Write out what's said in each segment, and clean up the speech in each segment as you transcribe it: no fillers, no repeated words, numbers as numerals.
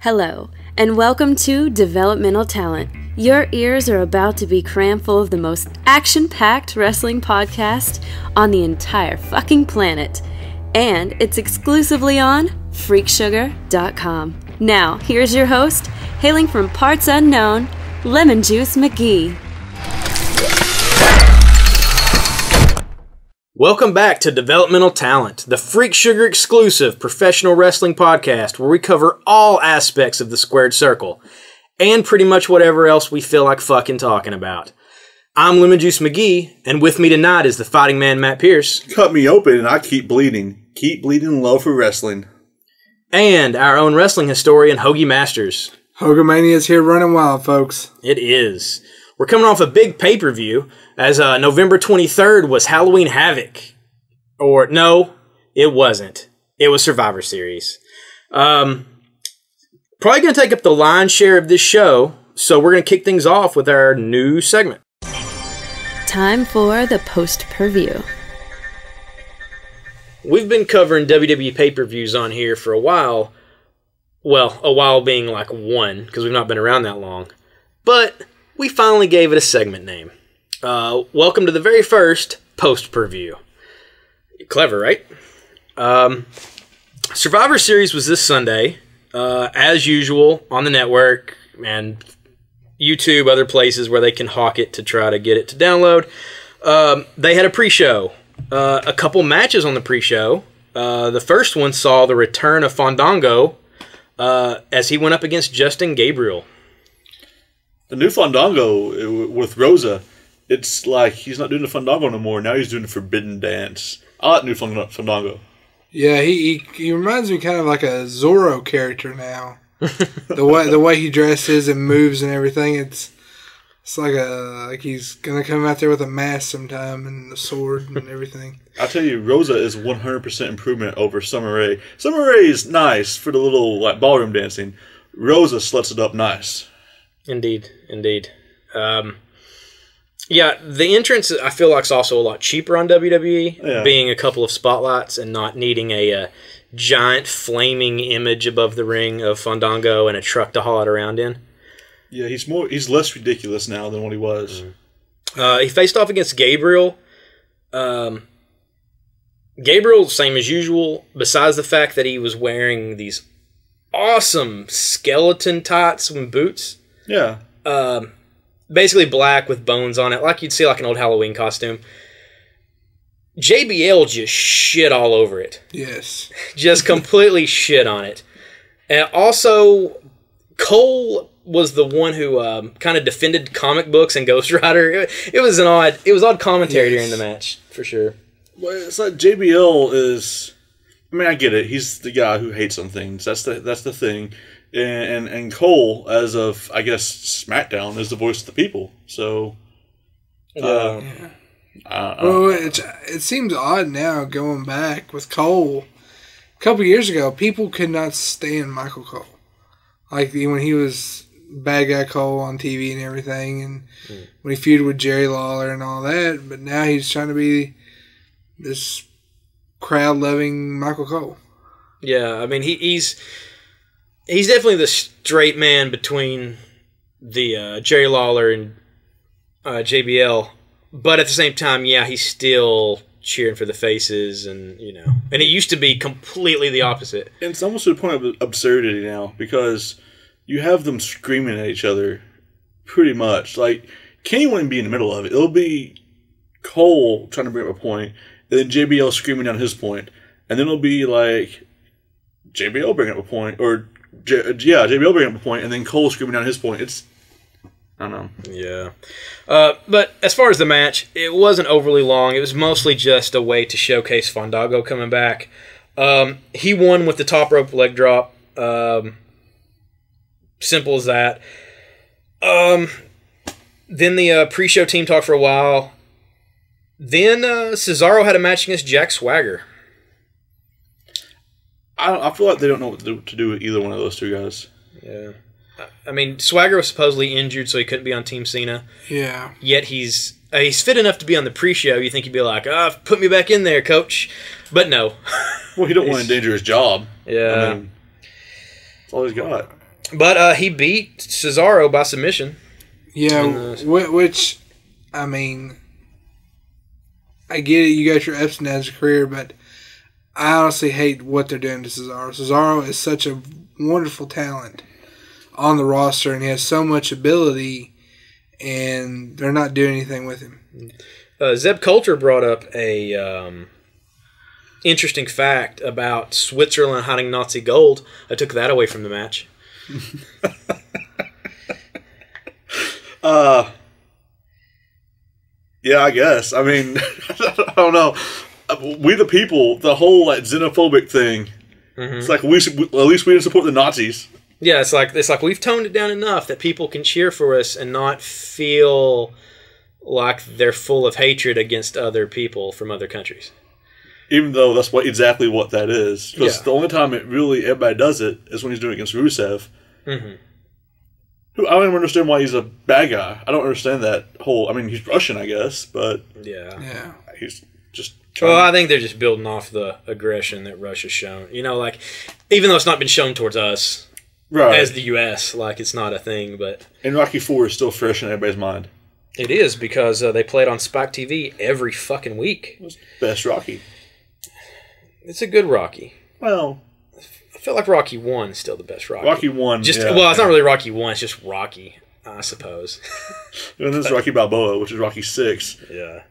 Hello, and welcome to Developmental Talent. Your ears are about to be crammed full of the most action-packed wrestling podcast on the entire fucking planet. And it's exclusively on freaksugar.com. Now, here's your host, hailing from parts unknown, Lemon Juice McGee. Welcome back to Developmental Talent, the Freak Sugar exclusive professional wrestling podcast where we cover all aspects of the squared circle and pretty much whatever else we feel like fucking talking about. I'm Lemon Juice McGee, and with me tonight is the fighting man Matt Pierce. Cut me open and I keep bleeding. Keep bleeding low for wrestling. And our own wrestling historian, Hoagie Masters. Hogamania's here running wild, folks. It is. We're coming off a big pay-per-view, as November 23rd was Halloween Havoc. Or, no, it wasn't. It was Survivor Series. Probably going to take up the lion's share of this show, so we're going to kick things off with our new segment. Time for the post-per-view. We've been covering WWE pay-per-views on here for a while. Well, a while being like one, because we've not been around that long. But we finally gave it a segment name. Welcome to the very first post-per-view. Clever, right? Survivor Series was this Sunday, as usual, on the network and YouTube, other places where they can hawk it to try to get it to download. They had a pre-show. A couple matches on the pre-show. The first one saw the return of Fandango as he went up against Justin Gabriel. The new Fandango with Rosa, it's like he's not doing the Fandango no more. Now he's doing the Forbidden Dance. I like new Fandango. Yeah, he reminds me kind of like a Zorro character now. the way he dresses and moves and everything, it's like he's gonna come out there with a mask sometime and a sword and everything. I tell you, Rosa is 100% improvement over Summer Rae. Summer Rae is nice for the little like ballroom dancing. Rosa sluts it up nice. Indeed. Yeah, the entrance I feel like is also a lot cheaper on WWE, being a couple of spotlights and not needing a giant flaming image above the ring of Fandango and a truck to haul it around in. Yeah, he's less ridiculous now than what he was. He faced off against Gabriel. Gabriel, same as usual, besides the fact that he was wearing these awesome skeleton tights and boots. Yeah. Basically black with bones on it, like you'd see like an old Halloween costume. JBL just shit all over it. Yes. Just completely shit on it. And also, Cole was the one who kind of defended comic books and Ghost Rider. It was odd commentary during the match, for sure. Well, it's like JBL is... I mean, I get it. He's the guy who hates on things. That's the thing. And Cole, as of, I guess, SmackDown, is the voice of the people. So, well, it seems odd now going back with Cole. A couple years ago, people could not stand Michael Cole. Like when he was bad guy Cole on TV and everything, and when he feuded with Jerry Lawler and all that. But now he's trying to be this crowd-loving Michael Cole. Yeah, I mean, he's definitely the straight man between the Jerry Lawler and JBL, but at the same time, yeah, he's still cheering for the faces, and and it used to be completely the opposite. And it's almost to the point of absurdity now, because you have them screaming at each other pretty much. Like, Kenny wouldn't be in the middle of it. It'll be Cole trying to bring up a point, and then JBL screaming down his point, and then it'll be like JBL bringing up a point, or JBL bringing up a point, and then Cole screaming down his point. It's, I don't know. Yeah. But as far as the match, it wasn't overly long. It was mostly just a way to showcase Fandango coming back. He won with the top rope leg drop. Simple as that. Then the pre-show team talked for a while. Then Cesaro had a match against Jack Swagger. I feel like they don't know what to do with either one of those two guys. Yeah. I mean, Swagger was supposedly injured, so he couldn't be on Team Cena. Yeah. Yet he's fit enough to be on the pre-show. You think he'd be like, put me back in there, coach. But no. Well, he don't want to endanger his job. Yeah. I mean, that's all he's got. But he beat Cesaro by submission. Yeah, which, I mean, I get it. You got your ups and downs of career, but I honestly hate what they're doing to Cesaro. Cesaro is such a wonderful talent on the roster, and he has so much ability, and they're not doing anything with him. Zeb Coulter brought up a interesting fact about Switzerland hiding Nazi gold. I took that away from the match. Yeah, I guess. I mean, I don't know. We the people, the whole like xenophobic thing. It's like at least we didn't support the Nazis. Yeah, it's like we've toned it down enough that people can cheer for us and not feel like they're full of hatred against other people from other countries. Even though that's exactly what that is. Because the only time everybody does it is when he's doing it against Rusev. Who I don't even understand why he's a bad guy. I don't understand that whole. I mean, he's Russian, I guess, but yeah, he's just. Well, I think they're just building off the aggression that Russia's shown. You know, like even though it's not been shown towards us, right, as the U.S., like it's not a thing. But and Rocky IV is still fresh in everybody's mind. It is because they play it on Spike TV every fucking week. Best Rocky. It's a good Rocky. Well, I feel like Rocky 1 is still the best Rocky. Rocky 1, it's not really Rocky 1, it's just Rocky, I suppose. And then there's Rocky Balboa, which is Rocky 6. Yeah.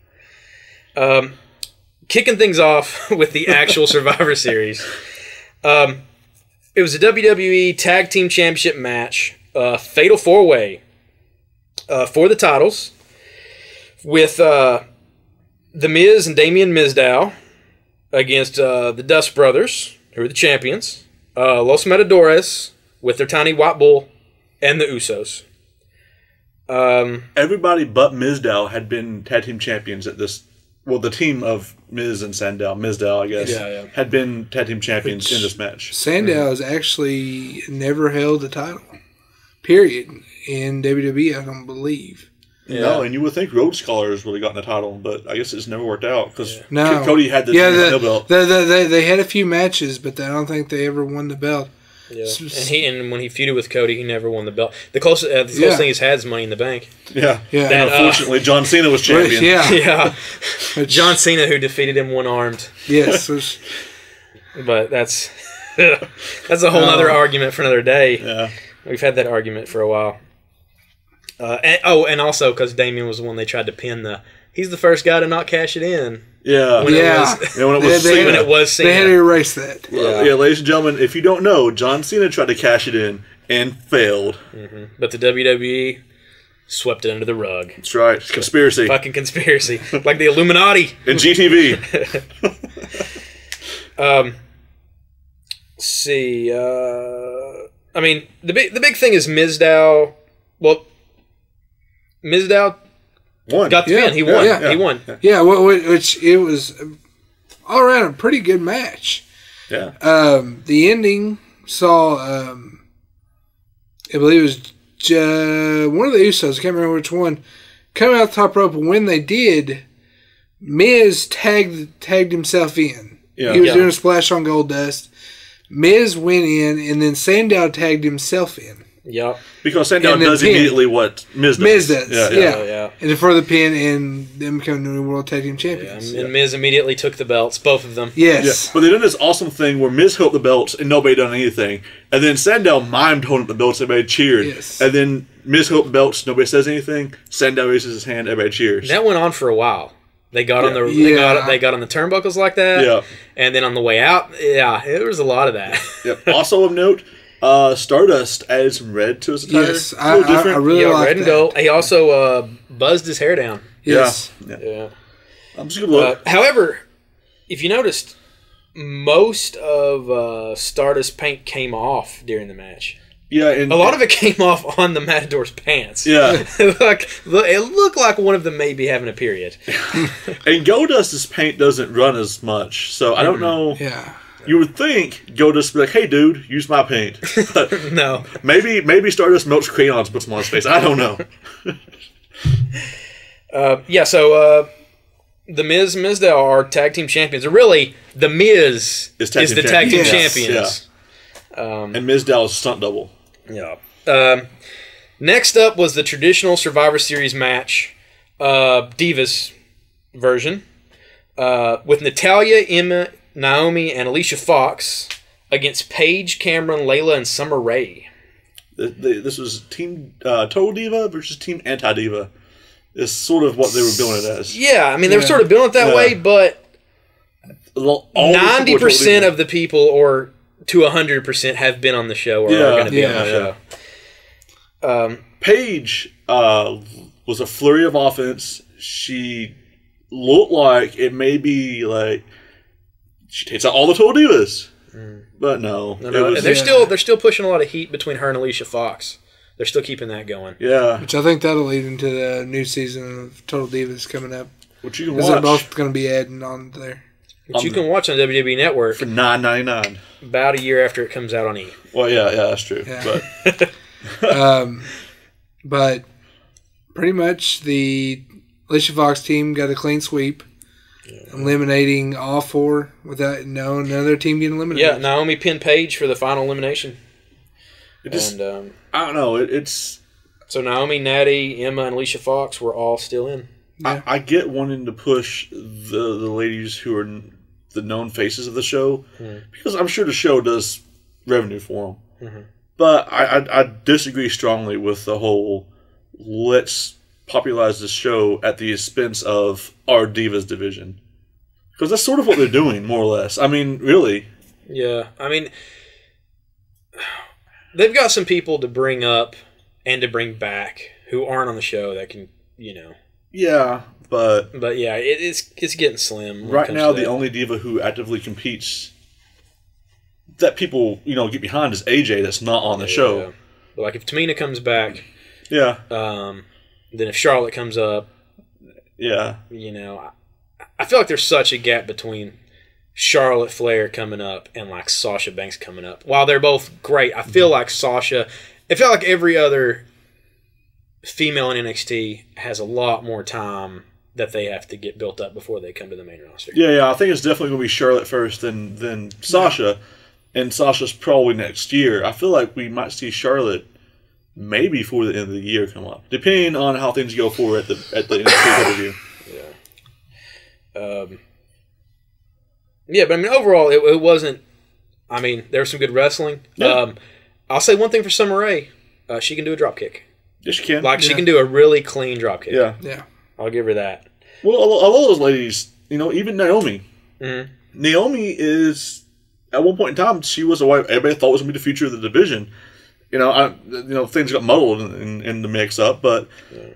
Kicking things off with the actual Survivor Series. It was a WWE Tag Team Championship match, Fatal 4-Way, for the titles, with The Miz and Damien Mizdow against the Dust Brothers, who are the champions, Los Matadores with their tiny white bull, and the Usos. Everybody but Mizdow had been tag team champions at this. Well, the team of Miz and Mizdow, I guess, had been tag team champions in this match. Sandow has actually never held the title, period, in WWE, I don't believe. Yeah. No, and you would think Road Scholars would have gotten the title, but I guess it's never worked out because no. Cody had the belt. They had a few matches, but I don't think they ever won the belt. Yeah, and when he feuded with Cody, he never won the belt. The closest thing he's had is Money in the Bank. Yeah. And unfortunately, John Cena was champion. Yeah. John Cena, who defeated him one-armed. Yes. But that's a whole other argument for another day. Yeah. We've had that argument for a while. And also because Damien was the one they tried to pin he's the first guy to not cash it in. Yeah. When it was Cena. They had to erase that. Yeah, ladies and gentlemen, if you don't know, John Cena tried to cash it in and failed. Mm-hmm. But the WWE swept it under the rug. That's right. It's conspiracy. Fucking conspiracy. Like the Illuminati. And GTV. Let's see. I mean, the big thing is Mizdow. Well, Mizdow got the pin. He won. Yeah. He won. Yeah, which it was all around a pretty good match. Yeah. The ending saw, I believe it was one of the Usos, I can't remember which one, coming out the top rope. And when they did, Miz tagged himself in. Yeah. He was doing a splash on Goldust. Miz went in, and then Sandow tagged himself in. Yeah. Because Sandow does immediately what Miz does. Miz does, yeah. And for the pin, and them becoming the new World Tag Team Champions. And Miz immediately took the belts, both of them. Yes. Yeah. But they did this awesome thing where Miz held the belts and nobody done anything. And then Sandow mimed holding the belts, everybody cheered. Yes. And then Miz held the belts, nobody says anything. Sandow raises his hand, everybody cheers. That went on for a while. They got on the they got on the turnbuckles like that. Yeah. And then on the way out, there was a lot of that. Yep. Also of note, Stardust added some red to his attire. Yes, I really like red and gold. He also buzzed his hair down. Yes. Yeah. I'm just gonna look. However, if you noticed, most of Stardust paint came off during the match. Yeah, and a lot of it came off on the Matador's pants. Yeah. It looked like one of them may be having a period. And Goldust's paint doesn't run as much, so I don't know. Yeah. You would think Goldust would be like, "Hey, dude, use my paint." But no. Maybe Stardust melts crayons, puts them on his face. I don't know. So the Miz and Mizdow are tag team champions. Or really, the Miz is the tag team champions. Yeah. And Mizdow is stunt double. Yeah. Next up was the traditional Survivor Series match, Divas version, with Natalya, Emma, Naomi, and Alicia Fox against Paige, Cameron, Layla, and Summer Rae. This was Team Total Diva versus Team Anti-Diva. Is sort of what they were billing it as. Yeah, I mean, they were sort of billing it that way, but 90% of the people, or to 100%, have been on the show or are going to be on the show. Paige was a flurry of offense. She looked like it may be like she takes out all the Total Divas. But no. And they're still pushing a lot of heat between her and Alicia Fox. They're still keeping that going. Yeah. Which I think that'll lead into the new season of Total Divas coming up. Which you can watch. They're both going to be adding on there. Which you can watch on WWE Network. For $9.99. About a year after it comes out on E! Well, yeah, that's true. Yeah. But pretty much the Alicia Fox team got a clean sweep. Eliminating all four without another team getting eliminated. Yeah, Naomi pinned Paige for the final elimination. I don't know. It's so Naomi, Natty, Emma, and Alicia Fox were all still in. Yeah. I get wanting to push the ladies who are the known faces of the show because I'm sure the show does revenue for them. But I disagree strongly with the whole let's popularize this show at the expense of our Divas division. Because that's sort of what they're doing, more or less. I mean, really. Yeah, I mean, they've got some people to bring up and to bring back who aren't on the show that can, Yeah, but yeah, it's getting slim. Right now, the only diva who actively competes that people get behind is AJ. That's not on the show. Yeah. But like if Tamina comes back, then if Charlotte comes up, I feel like there's such a gap between Charlotte Flair coming up and like Sasha Banks coming up. While they're both great, I feel like every other female in NXT has a lot more time that they have to get built up before they come to the main roster. Yeah, I think it's definitely going to be Charlotte first, then Sasha, and Sasha's probably next year. I feel like we might see Charlotte maybe before the end of the year come up, depending on how things go forward at the NXT pay-per-view. But I mean, overall, it wasn't. I mean, there was some good wrestling. Yeah. I'll say one thing for Summer Rae: she can do a drop kick. Yes, she can. She can do a really clean drop kick. Yeah. I'll give her that. Well, a lot of those ladies, even Naomi. Mm-hmm. Naomi is at one point in time she was a wife everybody thought was going to be the future of the division. Things got muddled in the mix up, but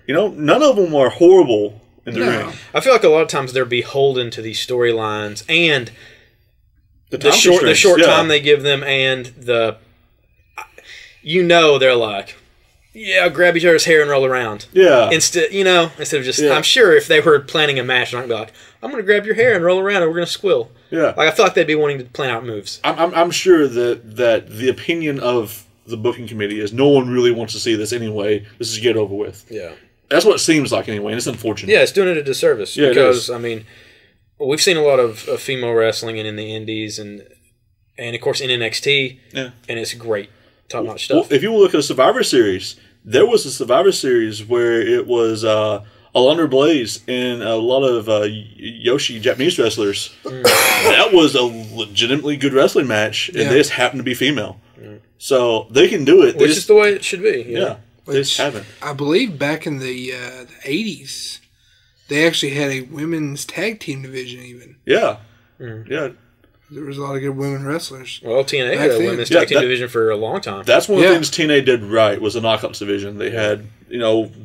none of them were horrible. In the ring. I feel like a lot of times they're beholden to these storylines and the short time they give them, and they're like, grab each other's hair and roll around. Yeah. Instead of just, I'm sure if they were planning a match, they're not going to be like, I'm going to grab your hair and roll around and we're going to squill. Yeah. Like I feel like they'd be wanting to plan out moves. I'm sure that the opinion of the booking committee is no one really wants to see this anyway. This is get over with. Yeah. That's what it seems like anyway, and it's unfortunate. Yeah, it's doing it a disservice. Yeah, because, I mean, we've seen a lot of female wrestling and in the indies and of course in NXT, and it's great, top-notch stuff. Well, if you look at a Survivor Series, there was a Survivor Series where it was Alundra Blaze and a lot of Yoshi Japanese wrestlers. That was a legitimately good wrestling match, and they just happened to be female. So they can do it. Which is the way it should be. Yeah. They just haven't. I believe back in the 80s, they actually had a women's tag team division even. Yeah. Yeah. There was a lot of good women wrestlers. Well, TNA had a women's tag team division for a long time. That's one of the things TNA did right was the knockouts division. They had,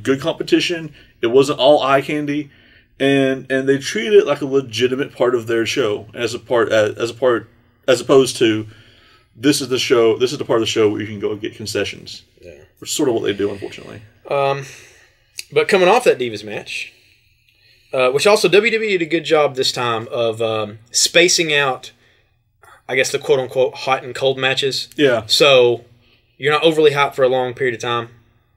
good competition. It wasn't all eye candy, and they treated it like a legitimate part of their show as opposed to this is the show. This is the part of the show where you can go and get concessions. Yeah. Which is sort of what they do, unfortunately. But coming off that Divas match, which also WWE did a good job this time of spacing out, I guess, the quote-unquote hot and cold matches. Yeah. So you're not overly hot for a long period of time.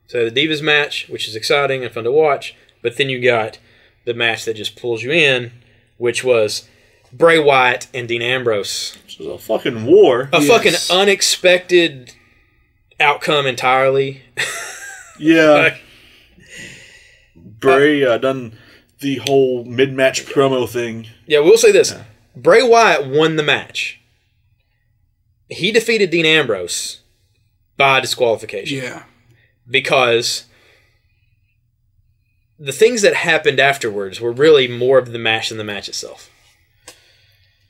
So the Divas match, which is exciting and fun to watch, but then you got the match that just pulls you in, which was Bray Wyatt and Dean Ambrose. Which was a fucking war. A fucking unexpected outcome entirely. Yeah. Bray done the whole mid-match promo thing. Yeah, we'll say this. Yeah. Bray Wyatt won the match. He defeated Dean Ambrose by disqualification. Yeah. Because the things that happened afterwards were really more of the match than the match itself.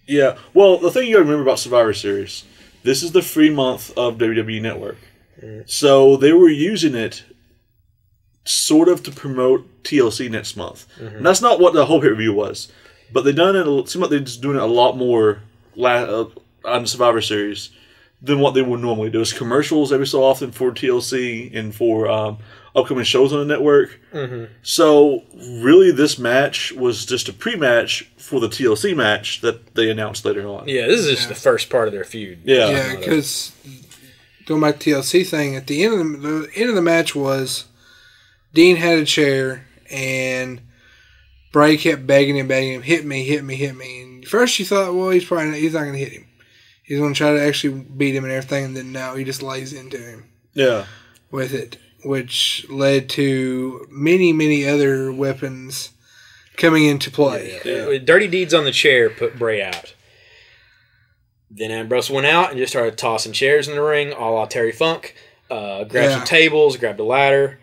Yeah. Well, the thing you got to remember about Survivor Series, this is the free month of WWE Network. So they were using it sort of to promote TLC next month. And that's not what the whole pay-per-view was. But they done it. It seemed like they're just doing it a lot more on Survivor Series than what they would normally do. There's commercials every so often for TLC and for upcoming shows on the network. So really, this match was just a pre-match for the TLC match that they announced later on. Yeah, this is just the first part of their feud. Yeah, because going back to the TLC thing, at the end of the match was Dean had a chair and Bray kept begging him, hit me, hit me, hit me. And first you thought, well, he's not going to hit him. He's going to try to actually beat him and everything, and then no, he just lays into him. Yeah. With it, which led to many, many other weapons coming into play. Yeah. Dirty deeds on the chair put Bray out. Then Ambrose went out and just started tossing chairs in the ring, a la Terry Funk. Grabbed some tables, grabbed a ladder.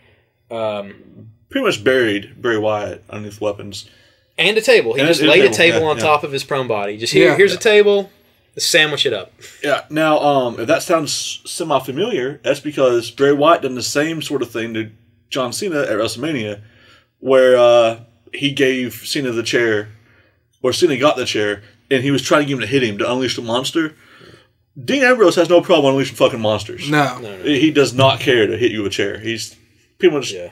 Pretty much buried Bray Wyatt underneath weapons. And a table. He just laid a table on top of his prone body. Just here's a table, sandwich it up. Yeah. Now, if that sounds semi-familiar, that's because Bray Wyatt done the same sort of thing to John Cena at WrestleMania, where he gave Cena the chair, or Cena got the chair, and he was trying to get him to hit him to unleash the monster. Dean Ambrose has no problem unleashing fucking monsters. No. He does not care to hit you with a chair. He's pretty much... Yeah.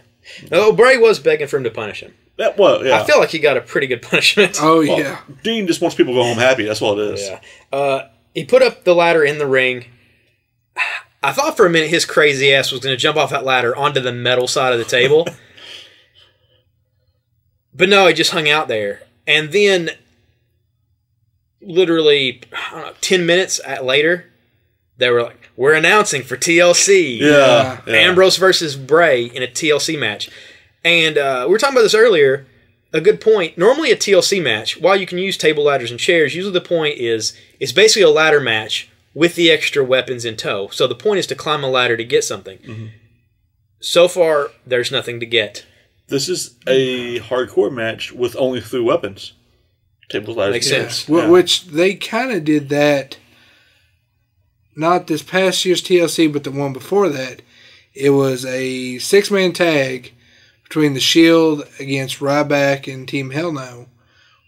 No, Bray was begging for him to punish him. I feel like he got a pretty good punishment. Oh, yeah. Dean just wants people to go home happy. That's all it is. Yeah. He put up the ladder in the ring. I thought for a minute his crazy ass was going to jump off that ladder onto the metal side of the table. But no, he just hung out there. And then, literally, 10 minutes later, they were like, we're announcing for TLC. Yeah. Ambrose versus Bray in a TLC match. And we were talking about this earlier. A good point. Normally a TLC match, while you can use table ladders and chairs, usually the point is it's basically a ladder match with the extra weapons in tow. So the point is to climb a ladder to get something. So far, there's nothing to get. This is a hardcore match with only 3 weapons. Tables, ladders. Makes sense. Yeah. Which they kind of did that, not this past year's TLC, but the one before that. It was a 6-man tag between the Shield against Ryback and Team Hell No,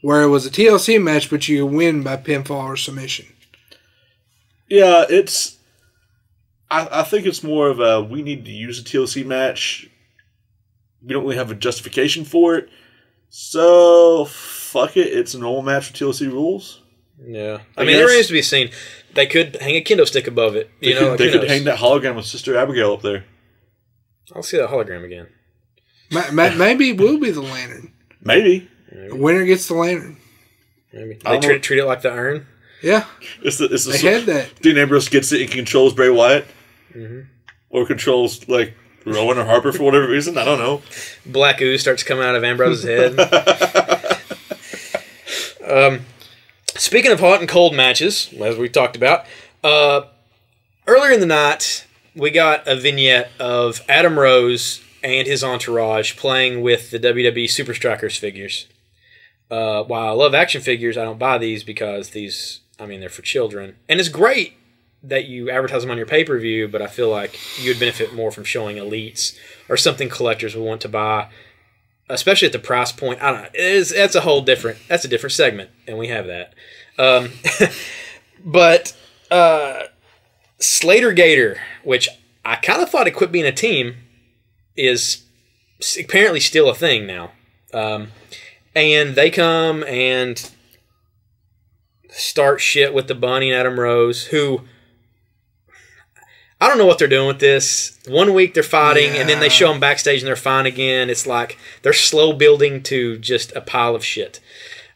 where it was a TLC match, but you win by pinfall or submission. Yeah, it's... I think it's more of a, we need to use a TLC match. We don't really have a justification for it. So, fuck it. It's a normal match with TLC rules. Yeah. I mean, it remains to be seen. They could hang a kendo stick above it. They could hang that hologram with Sister Abigail up there. I'll see that hologram again. Maybe it will be the lantern. Maybe. The winner gets the lantern. Maybe. They treat it like the urn? Yeah. They had that. Dean Ambrose gets it and controls Bray Wyatt. Or controls, like, Rowan or Harper for whatever reason. I don't know. Black ooze starts coming out of Ambrose's head. Speaking of hot and cold matches, as we talked about, earlier in the night, we got a vignette of Adam Rose and his entourage playing with the WWE Super Strikers figures. While I love action figures, I don't buy these because they're for children. And it's great that you advertise them on your pay-per-view, but I feel like you would benefit more from showing elites or something collectors would want to buy, especially at the price point. I don't know. That's a different segment, and we have that. But Slater Gator, which I kind of thought it quit being a team, is apparently still a thing now. And they come and start shit with the Bunny and Adam Rose, who... I don't know what they're doing with this. 1 week they're fighting, and then they show them backstage and they're fine again. It's like they're slow building to just a pile of shit.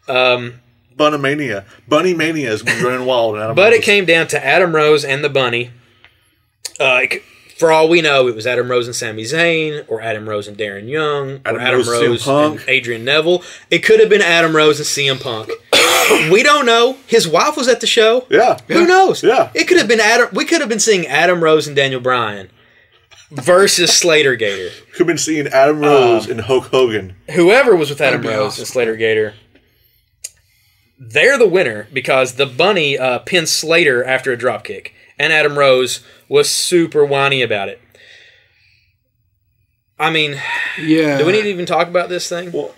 Bunny-mania. Bunny-mania is running wild. But it came down to Adam Rose and the Bunny For all we know, it was Adam Rose and Sami Zayn, or Adam Rose and Darren Young, or Adam Rose and Adrian Neville. It could have been Adam Rose and CM Punk. We don't know. His wife was at the show. Yeah. Who knows? Yeah. It could have been Adam. We could have been seeing Adam Rose and Daniel Bryan versus Slater Gator. Could have been seeing Adam Rose and Hulk Hogan. Whoever was with Adam Rose and Slater Gator, they're the winner because the bunny pinned Slater after a dropkick. And Adam Rose was super whiny about it. I mean, yeah. Do we need to even talk about this thing? Well,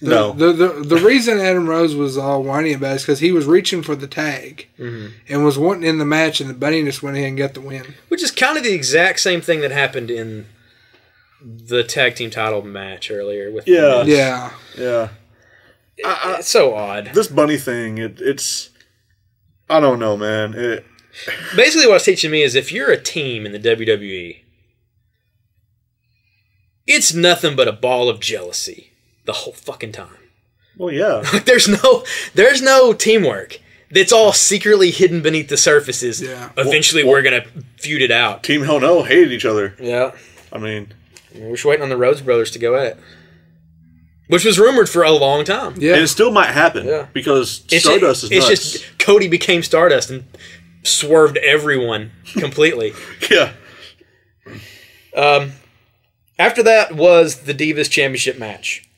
no. The reason Adam Rose was all whiny about it is because he was reaching for the tag and was wanting in the match, and the bunny just went ahead and got the win. Which is kind of the exact same thing that happened in the tag team title match earlier. With Yeah. It's so odd. This bunny thing, it's... I don't know, man. Basically, what it's teaching me is if you're a team in the WWE, it's nothing but a ball of jealousy the whole fucking time. Well, yeah. There's no teamwork. It's all secretly hidden beneath the surfaces. Yeah. Eventually, we're gonna feud it out. Team Hell No hated each other. Yeah. I mean, we're just waiting on the Rhodes brothers to go at it, which was rumored for a long time. Yeah, and it still might happen. Yeah. Because Stardust is nuts. It's just Cody became Stardust and swerved everyone completely. Yeah. After that was the Divas Championship match.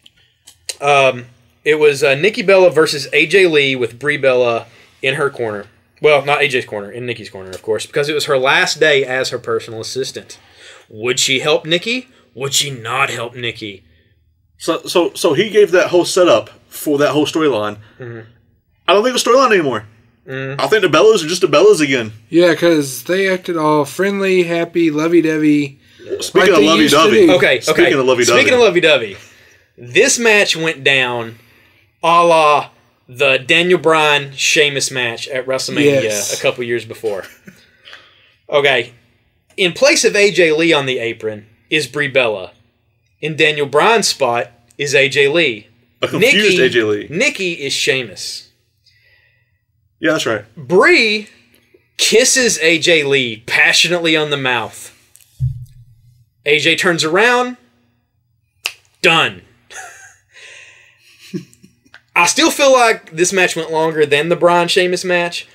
It was Nikki Bella versus AJ Lee with Brie Bella in her corner. Well, not AJ's corner, in Nikki's corner, of course, because it was her last day as her personal assistant. Would she help Nikki? Would she not help Nikki? So he gave that whole setup for that whole storyline. Mm-hmm. I don't think it's a storyline anymore. I think the Bellas are just the Bellas again. Yeah, because they acted all friendly, happy, lovey-dovey. Speaking of lovey-dovey. Okay. Speaking of lovey-dovey. This match went down a la the Daniel Bryan Sheamus match at WrestleMania a couple years before. Okay. In place of AJ Lee on the apron is Brie Bella. In Daniel Bryan's spot is AJ Lee. A confused AJ Lee. Nikki is Sheamus. Yeah, that's right. Brie kisses AJ Lee passionately on the mouth. AJ turns around. Done. I still feel like this match went longer than the Bryan Sheamus match.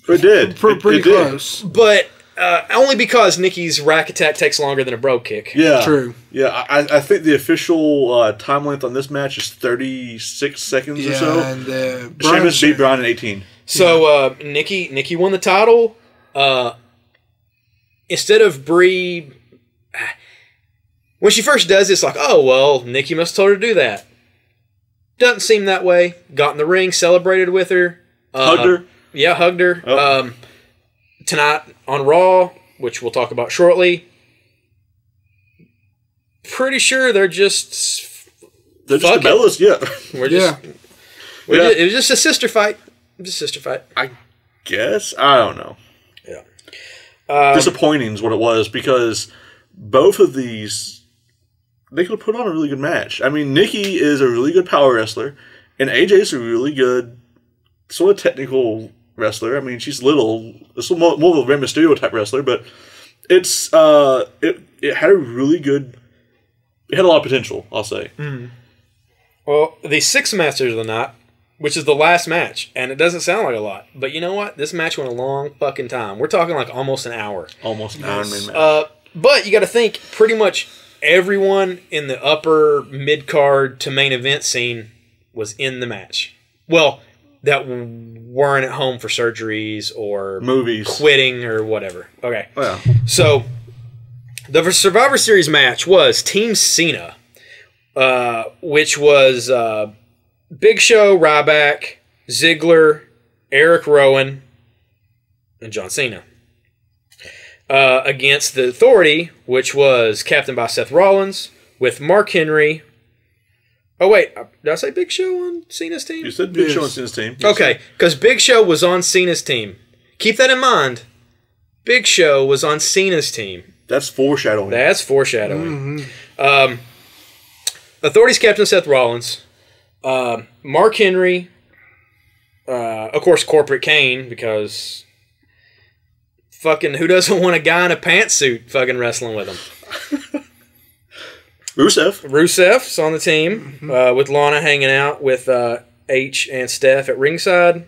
It did. Pretty close. But only because Nikki's rack attack takes longer than a bro kick. Yeah. True. Yeah, I think the official time length on this match is 36 seconds or so. And Sheamus beat Bryan in 18. So Nikki won the title. Instead of Brie... When she first does it, it's like, oh, well, Nikki must have told her to do that. Doesn't seem that way. Got in the ring, celebrated with her. Hugged her? Yeah, hugged her. Oh. Tonight on Raw, which we'll talk about shortly, pretty sure they're just... They're just the Bellas, yeah. It was just a sister fight. I guess? I don't know. Yeah. Disappointing is what it was, because both of these... They could have put on a really good match. I mean, Nikki is a really good power wrestler, and AJ's a really good sort of technical wrestler. I mean, she's little. It's more of a Rey Mysterio type wrestler, but it's it had a really good... It had a lot of potential, I'll say. Mm. Well, the sixth match of the night, which is the last match, and it doesn't sound like a lot, but you know what? This match went a long fucking time. We're talking like almost an hour. Almost an hour main match. But you got to think, pretty much everyone in the upper mid-card to main event scene was in the match. Well, that weren't at home for surgeries or movies, quitting or whatever. Okay. Yeah. So, the Survivor Series match was Team Cena, which was Big Show, Ryback, Ziggler, Eric Rowan, and John Cena. Against the Authority, which was captained by Seth Rollins, with Mark Henry. Oh, wait. Did I say Big Show on Cena's team? You said Big Show on Cena's team. Okay, because Big Show was on Cena's team. Keep that in mind. Big Show was on Cena's team. That's foreshadowing. Mm-hmm. Authority's captain Seth Rollins. Mark Henry. Of course, Corporate Kane, because... Fucking who doesn't want a guy in a pantsuit fucking wrestling with him? Rusev's on the team with Lana hanging out with H and Steph at ringside.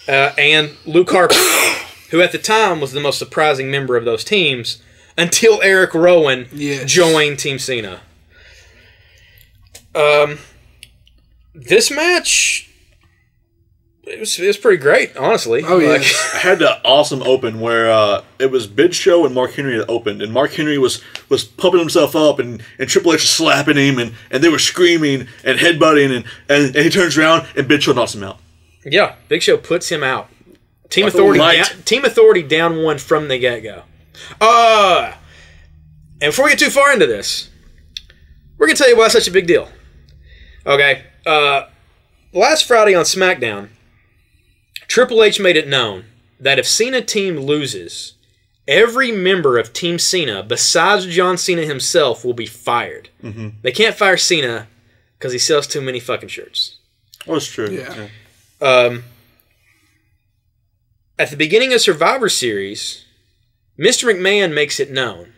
And Luke Harper, who at the time was the most surprising member of those teams until Eric Rowan joined Team Cena. This match, it was pretty great, honestly. Oh, yeah. I had the awesome open where it was Big Show and Mark Henry that opened, and Mark Henry was pumping himself up, and Triple H was slapping him, and they were screaming and headbutting, and he turns around, and Big Show knocks him out. Yeah, Big Show puts him out. Team Authority down one from the get-go. And before we get too far into this, we're going to tell you why it's such a big deal. Okay, last Friday on SmackDown, Triple H made it known that if Cena team loses, every member of Team Cena, besides John Cena himself, will be fired. Mm-hmm. They can't fire Cena because he sells too many fucking shirts. Well, that's true. Yeah. At the beginning of Survivor Series, Mr. McMahon makes it known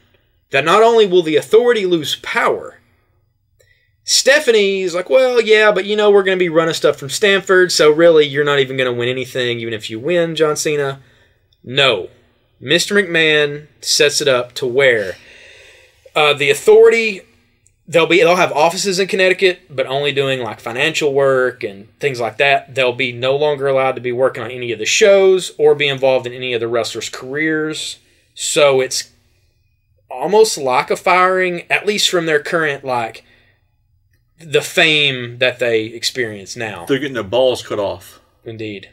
that not only will the Authority lose power, Stephanie's like, well, yeah, but you know we're going to be running stuff from Stanford, so really you're not even going to win anything, even if you win, John Cena. No. Mr. McMahon sets it up to where the Authority, they'll have offices in Connecticut, but only doing like financial work and things like that. They'll be no longer allowed to be working on any of the shows or be involved in any of the wrestlers' careers. So it's almost like a firing, at least from their current, like, the fame that they experience now. They're getting their balls cut off. Indeed.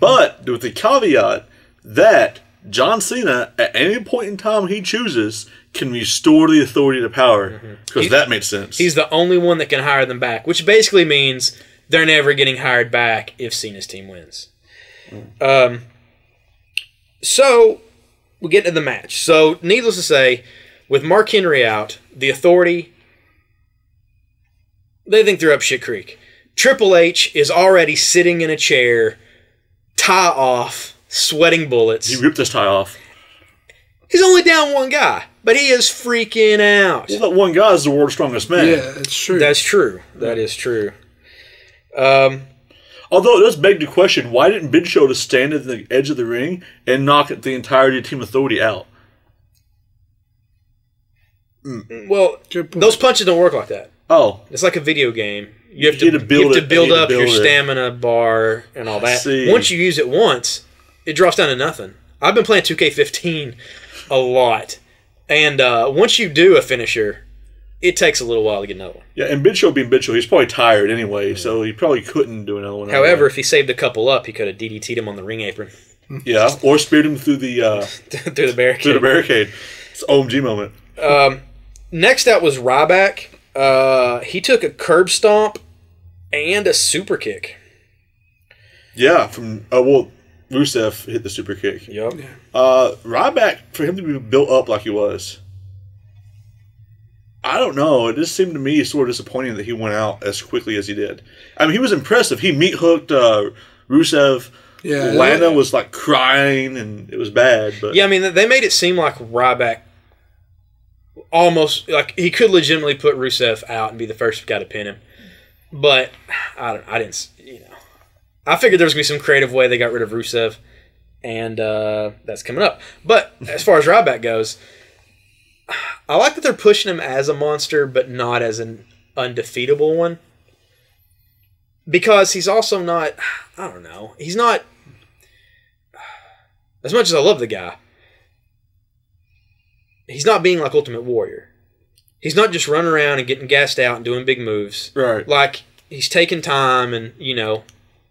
But with the caveat that John Cena, at any point in time he chooses, can restore the Authority to power. Because that makes sense. He's the only one that can hire them back, which basically means they're never getting hired back if Cena's team wins. So, we get into the match. So, needless to say, with Mark Henry out, the Authority, they think they're up shit creek. Triple H is already sitting in a chair, tie off, sweating bullets. He ripped his tie off. He's only down one guy, but he is freaking out. Well, that one guy is the world's strongest man. Yeah, it's true. That's true. That is true. Although it does beg the question, why didn't Big Show just stand at the edge of the ring and knock the entirety of Team Authority out? Well, those punches don't work like that. Oh. It's like a video game. You have to build up your stamina bar and all that. Once you use it once, it drops down to nothing. I've been playing 2K15 a lot. And once you do a finisher, it takes a little while to get another one. Yeah, and Big Show being Big Show, he's probably tired anyway, so he probably couldn't do another one. However, if he saved a couple up, he could have DDT'd him on the ring apron. Yeah, or speared him through the through the barricade. Through the barricade. It's an OMG moment. Next out was Ryback. He took a curb stomp and a super kick. Yeah, from Rusev hit the super kick. Yep. Ryback, for him to be built up like he was, I don't know. It just seemed to me sort of disappointing that he went out as quickly as he did. I mean, he was impressive. He meat hooked Rusev. Yeah, Lana was like crying, and it was bad. But yeah, I mean, they made it seem like Ryback almost like he could legitimately put Rusev out and be the first guy to pin him. But I didn't. I figured there was gonna be some creative way they got rid of Rusev, and that's coming up. But as far as Ryback goes, I like that they're pushing him as a monster, but not as an undefeatable one. Because he's also not, I don't know, he's not, as much as I love the guy, he's not being like Ultimate Warrior. He's not just running around and getting gassed out and doing big moves. Right. Like, he's taking time and,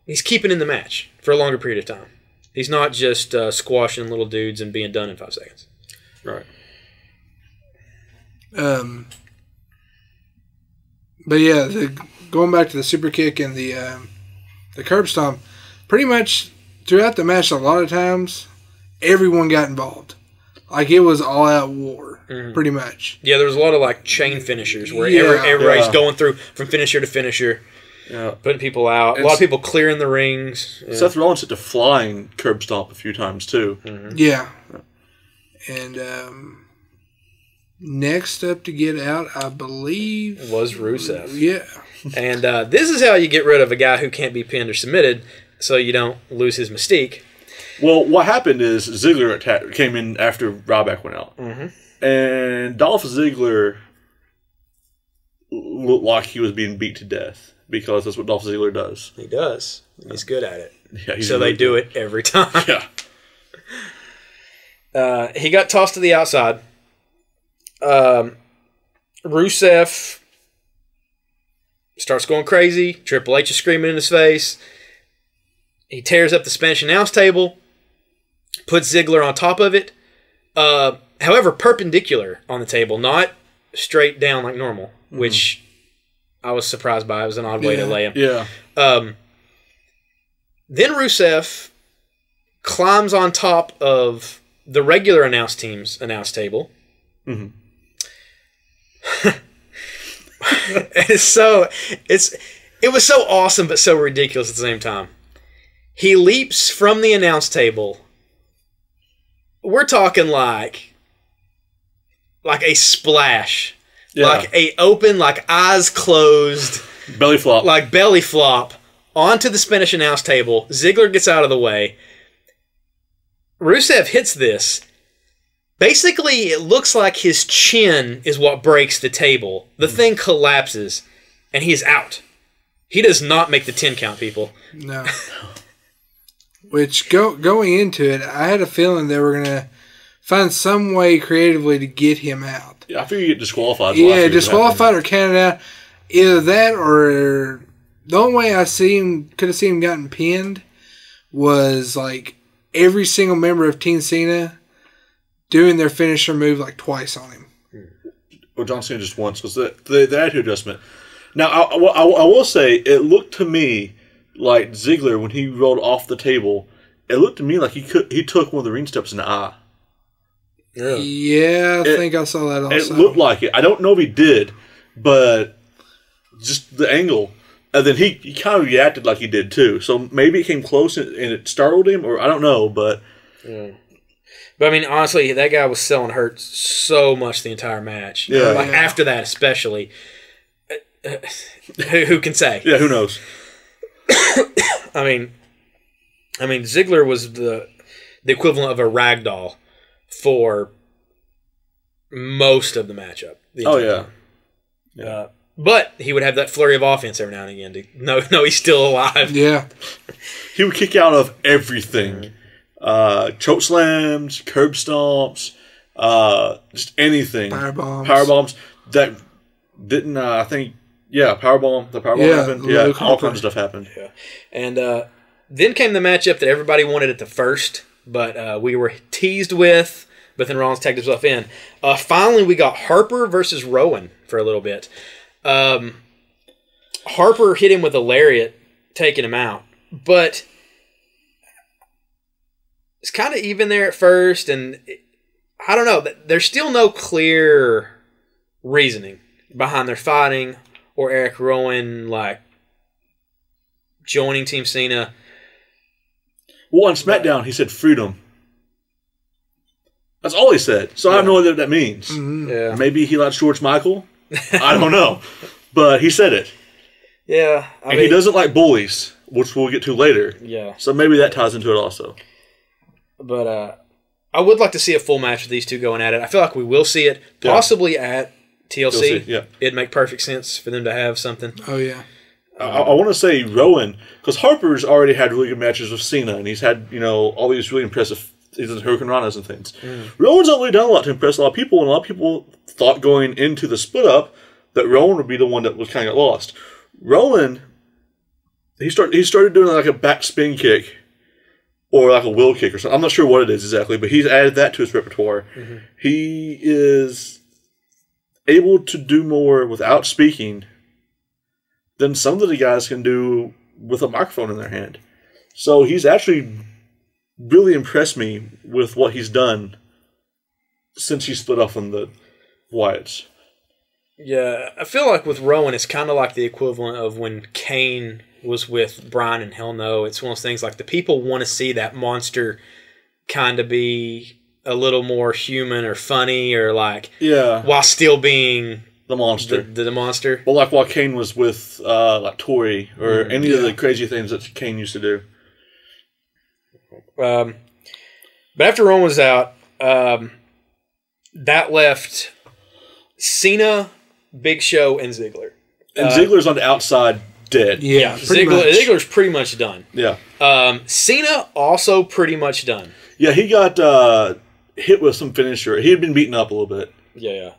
he's keeping in the match for a longer period of time. He's not just squashing little dudes and being done in 5 seconds. Right. But yeah, going back to the super kick and the curb stomp, pretty much throughout the match, a lot of times, everyone got involved. Like, it was all-out war, pretty much. Yeah, there was a lot of, like, chain finishers where everybody's going through from finisher to finisher, putting people out. A lot of people clearing the rings. Yeah. Seth Rollins hit the flying curb stomp a few times, too. Yeah. And next up to get out, I believe, was Rusev. Yeah. And this is how you get rid of a guy who can't be pinned or submitted, so you don't lose his mystique. Well, what happened is Ziggler came in after Ryback went out. Mm-hmm. And Dolph Ziggler looked like he was being beat to death, because that's what Dolph Ziggler does. He does. He's good at it. Yeah, so they do it every time. Yeah. He got tossed to the outside. Rusev starts going crazy. Triple H is screaming in his face. He tears up the Spanish announce table, puts Ziggler on top of it. However, perpendicular on the table, not straight down like normal, which I was surprised by. It was an odd way to lay him. Yeah. Then Rusev climbs on top of the regular announce team's announce table. Mm-hmm. It was so awesome but so ridiculous at the same time. He leaps from the announce table. We're talking like a splash. Yeah. Like a open, like eyes closed. Belly flop. Like belly flop onto the Spanish announce table. Ziggler gets out of the way. Rusev hits this. Basically, it looks like his chin is what breaks the table. The thing collapses, and he's out. He does not make the 10 count, people. No. Which, going into it, I had a feeling they were going to find some way creatively to get him out. Yeah, I figured you get disqualified. Yeah, disqualified or counted out. Either that or the only way I could have seen him gotten pinned was like every single member of Team Cena doing their finisher move like twice on him. Or John Cena just once, was the attitude adjustment. Now, I will say, it looked to me like Ziggler, when he rolled off the table, it looked to me like he took one of the ring steps in the eye. Yeah, I think I saw that also. It looked like it. I don't know if he did, but just the angle. And then he kind of reacted like he did too. So maybe it came close and it startled him, or I don't know, but... Yeah. But I mean, honestly, that guy was selling hurt so much the entire match. Yeah. Like after that, especially. Who can say? Yeah, who knows? I mean, Ziggler was the equivalent of a rag doll for most of the matchup. Oh yeah. Yeah. But he would have that flurry of offense every now and again. No, he's still alive. Yeah. He would kick out of everything. Choke slams, curb stomps, just anything. Powerbombs. That didn't, I think, powerbomb. The powerbomb happened. Yeah, all kinds of stuff happened. Yeah. And then came the matchup that everybody wanted at the first, but we were teased with, but then Rollins tagged himself in. Finally, we got Harper versus Rowan for a little bit. Harper hit him with a lariat, taking him out. But it's kind of even there at first, and I don't know. There's still no clear reasoning behind their fighting or Eric Rowan like joining Team Cena. Well, on SmackDown, he said freedom. That's all he said. So I don't know what that means. Mm-hmm. Yeah. Maybe he likes George Michael. I don't know. But he said it. Yeah. I mean, he doesn't like bullies, which we'll get to later. Yeah. So maybe that ties into it also. But I would like to see a full match with these two going at it. I feel like we will see it, possibly at TLC. Yeah. It'd make perfect sense for them to have something. Oh, yeah. I want to say Rowan, because Harper's already had really good matches with Cena, and he's had, all these really impressive Hurricane Ranas and things. Rowan's not really done a lot to impress a lot of people, and a lot of people thought going into the split up that Rowan would be the one that was kind of got lost. Rowan, he started doing like a back spin kick or like a wheel kick or something. I'm not sure what it is exactly, but he's added that to his repertoire. Mm-hmm. He is able to do more without speaking than some of the guys can do with a microphone in their hand. So he's actually really impressed me with what he's done since he split off from the Wyatts. Yeah, I feel like with Rowan, it's kind of like the equivalent of when Kane was with Bryan and Hell No. It's one of those things like the people want to see that monster kind of be a little more human or funny or like Yeah. while still being The monster. the monster. Well, like while Kane was with like Tori or any of the crazy things that Kane used to do. But after Roman was out, that left Cena, Big Show, and Ziggler. And Ziggler's on the outside dead. Yeah, pretty much. Ziggler's pretty much done. Yeah. Cena also pretty much done. Yeah, he got hit with some finisher. He had been beaten up a little bit. Yeah.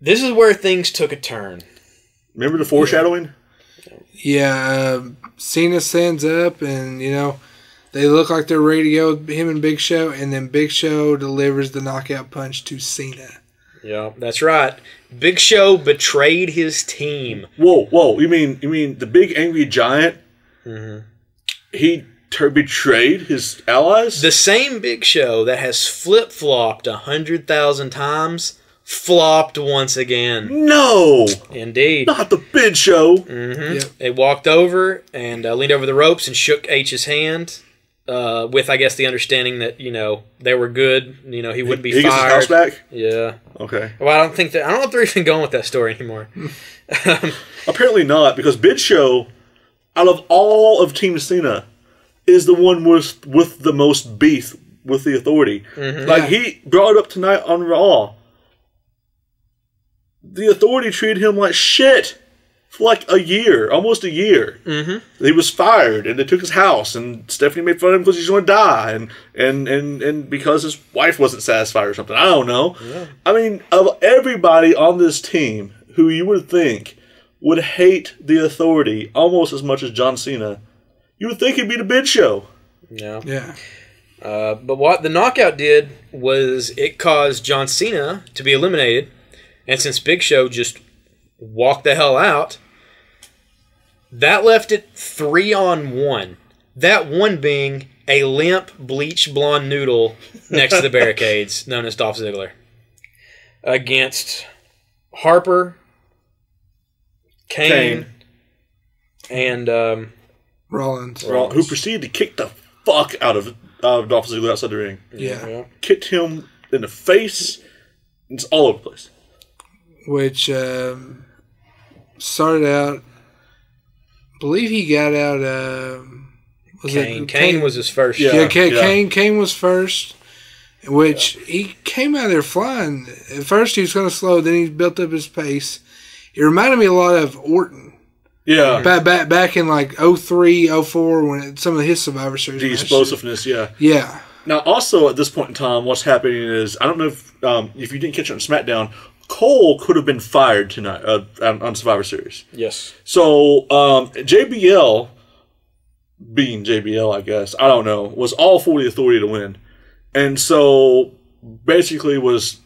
This is where things took a turn. Remember the foreshadowing? Yeah, Cena stands up, and they look like they're ready to go with him and Big Show, and then Big Show delivers the knockout punch to Cena. Yeah, that's right. Big Show betrayed his team. Whoa! You mean the big angry giant? Mm-hmm. He betrayed his allies? The same Big Show that has flip-flopped 100,000 times flopped once again. No! Indeed. Not the Big Show. Mm-hmm. Yep. They walked over and leaned over the ropes and shook H's hand with, I guess, the understanding that, they were good. He wouldn't be he fired. Gets his house back? Yeah. Okay. Well, I don't know if they're even going with that story anymore. Apparently not, because Big Show, out of all of Team Cena, is the one with the most beef with the Authority. Mm-hmm. Like, he brought it up tonight on Raw. The Authority treated him like shit for like a year, almost a year. Mm-hmm. He was fired, and they took his house, and Stephanie made fun of him because he's going to die, and because his wife wasn't satisfied or something. I don't know. Yeah. I mean, of everybody on this team who you would think would hate the Authority almost as much as John Cena, you would think it'd be the Big Show. Yeah. Yeah. But what the knockout did was it caused John Cena to be eliminated. And since Big Show just walked the hell out, that left it 3-on-1. That one being a limp, bleached blonde noodle next to the barricades, known as Dolph Ziggler, against Harper, Kane. And Rollins. Who proceeded to kick the fuck out of Dolph Ziggler outside the ring. Yeah. Kicked him in the face. It's all over the place. Which started out, I believe he got out. Kane was his first. Yeah. Kane was first, which he came out of there flying. At first he was kind of slow, then he built up his pace. It reminded me a lot of Orton. Yeah. Back in like 03, 04, when some of his Survivor Series The matches. explosiveness, yeah. Yeah. Now, also at this point in time, what's happening is, I don't know if you didn't catch it on SmackDown, Cole could have been fired tonight on Survivor Series. Yes. So, JBL, being JBL, I guess, I don't know, was all for the Authority to win. And so, basically was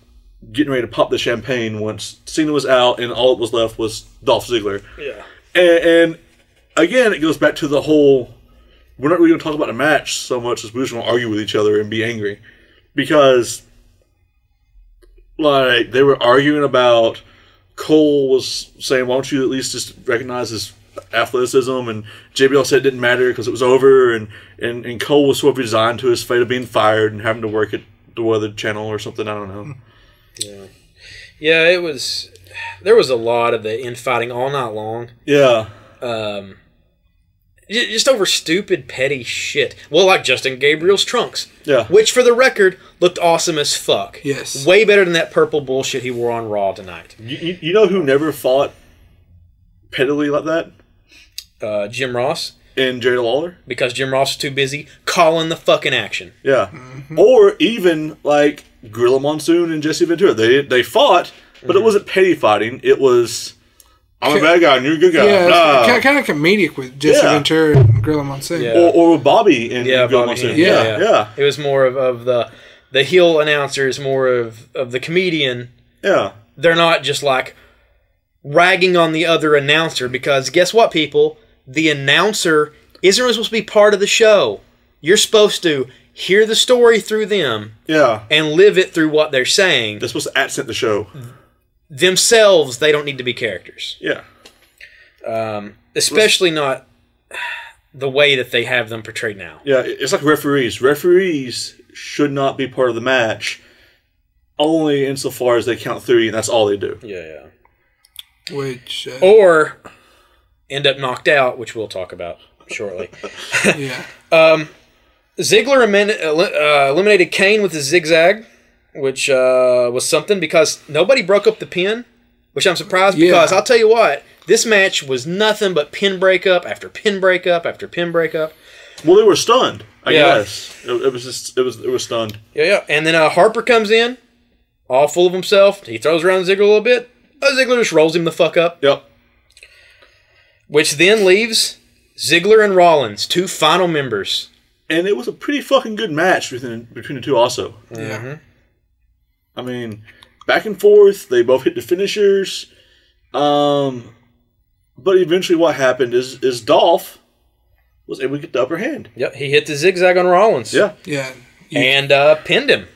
getting ready to pop the champagne once Cena was out and all that was left was Dolph Ziggler. Yeah. And again, it goes back to the whole, we're not really going to talk about the match so much as we're just going to argue with each other and be angry. Because, like, they were arguing about, Cole was saying, why don't you at least just recognize his athleticism, and JBL said it didn't matter because it was over, and Cole was sort of resigned to his fate of being fired and having to work at the Weather Channel or something, I don't know. Yeah. Yeah, it was, there was a lot of the infighting all night long. Yeah. Just over stupid, petty shit. Well, like Justin Gabriel's trunks. Yeah. Which, for the record, looked awesome as fuck. Yes. Way better than that purple bullshit he wore on Raw tonight. You know who never fought pettily like that? Jim Ross. And Jerry Lawler? Because Jim Ross was too busy calling the fucking action. Yeah. Mm-hmm. Or even, like, Gorilla Monsoon and Jesse Ventura. They fought, but it wasn't petty fighting. It was, I'm a bad guy and you're a good guy. Yeah, kind of comedic with Jesse Ventura and Gorilla Monsoon. Yeah. Or with Bobby and Gorilla Monsoon. Yeah. It was more of the heel announcers, more of the comedian. Yeah. They're not just, like, ragging on the other announcer, because guess what, people? The announcer isn't really supposed to be part of the show. You're supposed to hear the story through them and live it through what they're saying. They're supposed to accent the show. Themselves, they don't need to be characters. Yeah. Especially not the way that they have them portrayed now. Yeah, it's like referees. Referees, should not be part of the match, only insofar as they count 3 and that's all they do. Yeah. Which or end up knocked out, which we'll talk about shortly. yeah. Ziggler eliminated Kane with a zigzag, which was something because nobody broke up the pin, which I'm surprised because I'll tell you what, this match was nothing but pin breakup after pin breakup after pin breakup. Well, they were stunned, I guess. It was stunned. Yeah. And then Harper comes in, all full of himself. He throws around Ziggler a little bit. Ziggler just rolls him the fuck up. Yep. Which then leaves Ziggler and Rollins, 2 final members. And it was a pretty fucking good match between the two also. Yeah. I mean, back and forth, they both hit the finishers. But eventually what happened is Dolph was able to get the upper hand. Yep, he hit the zigzag on Rollins. Yeah. Yeah. And pinned him.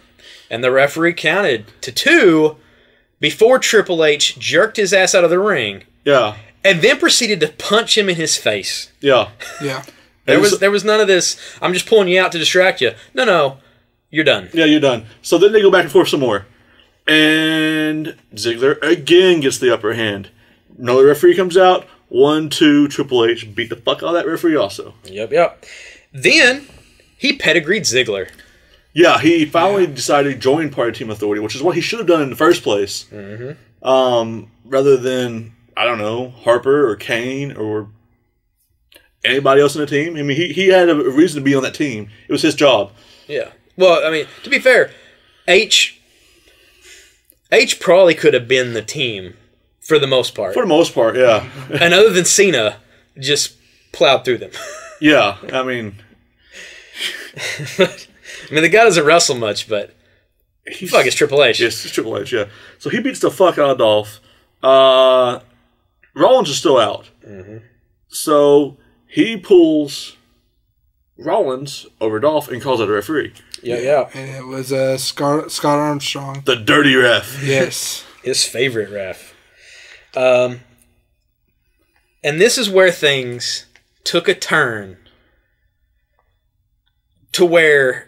And the referee counted to 2 before Triple H jerked his ass out of the ring. Yeah. And then proceeded to punch him in his face. Yeah. Yeah. There was none of this, I'm just pulling you out to distract you. No, you're done. Yeah, you're done. So then they go back and forth some more. And Ziggler again gets the upper hand. Another referee comes out. 1, 2, Triple H beat the fuck out of that referee also. Yep. Then he pedigreed Ziggler. Yeah, he finally decided to join part of Team Authority, which is what he should have done in the first place. Rather than, I don't know, Harper or Kane or anybody else in the team. I mean, he had a reason to be on that team. It was his job. Yeah. Well, I mean, to be fair, H probably could have been the team for the most part. For the most part, yeah. And other than Cena, just plowed through them. Yeah, I mean... the guy doesn't wrestle much, but fuck, it's Triple H. Yes, it's Triple H, yeah. So he beats the fuck out of Dolph. Rollins is still out. So he pulls Rollins over Dolph and calls out a referee. Yeah. And it was Scott Armstrong. The dirty ref. Yes. His favorite ref. And this is where things took a turn to where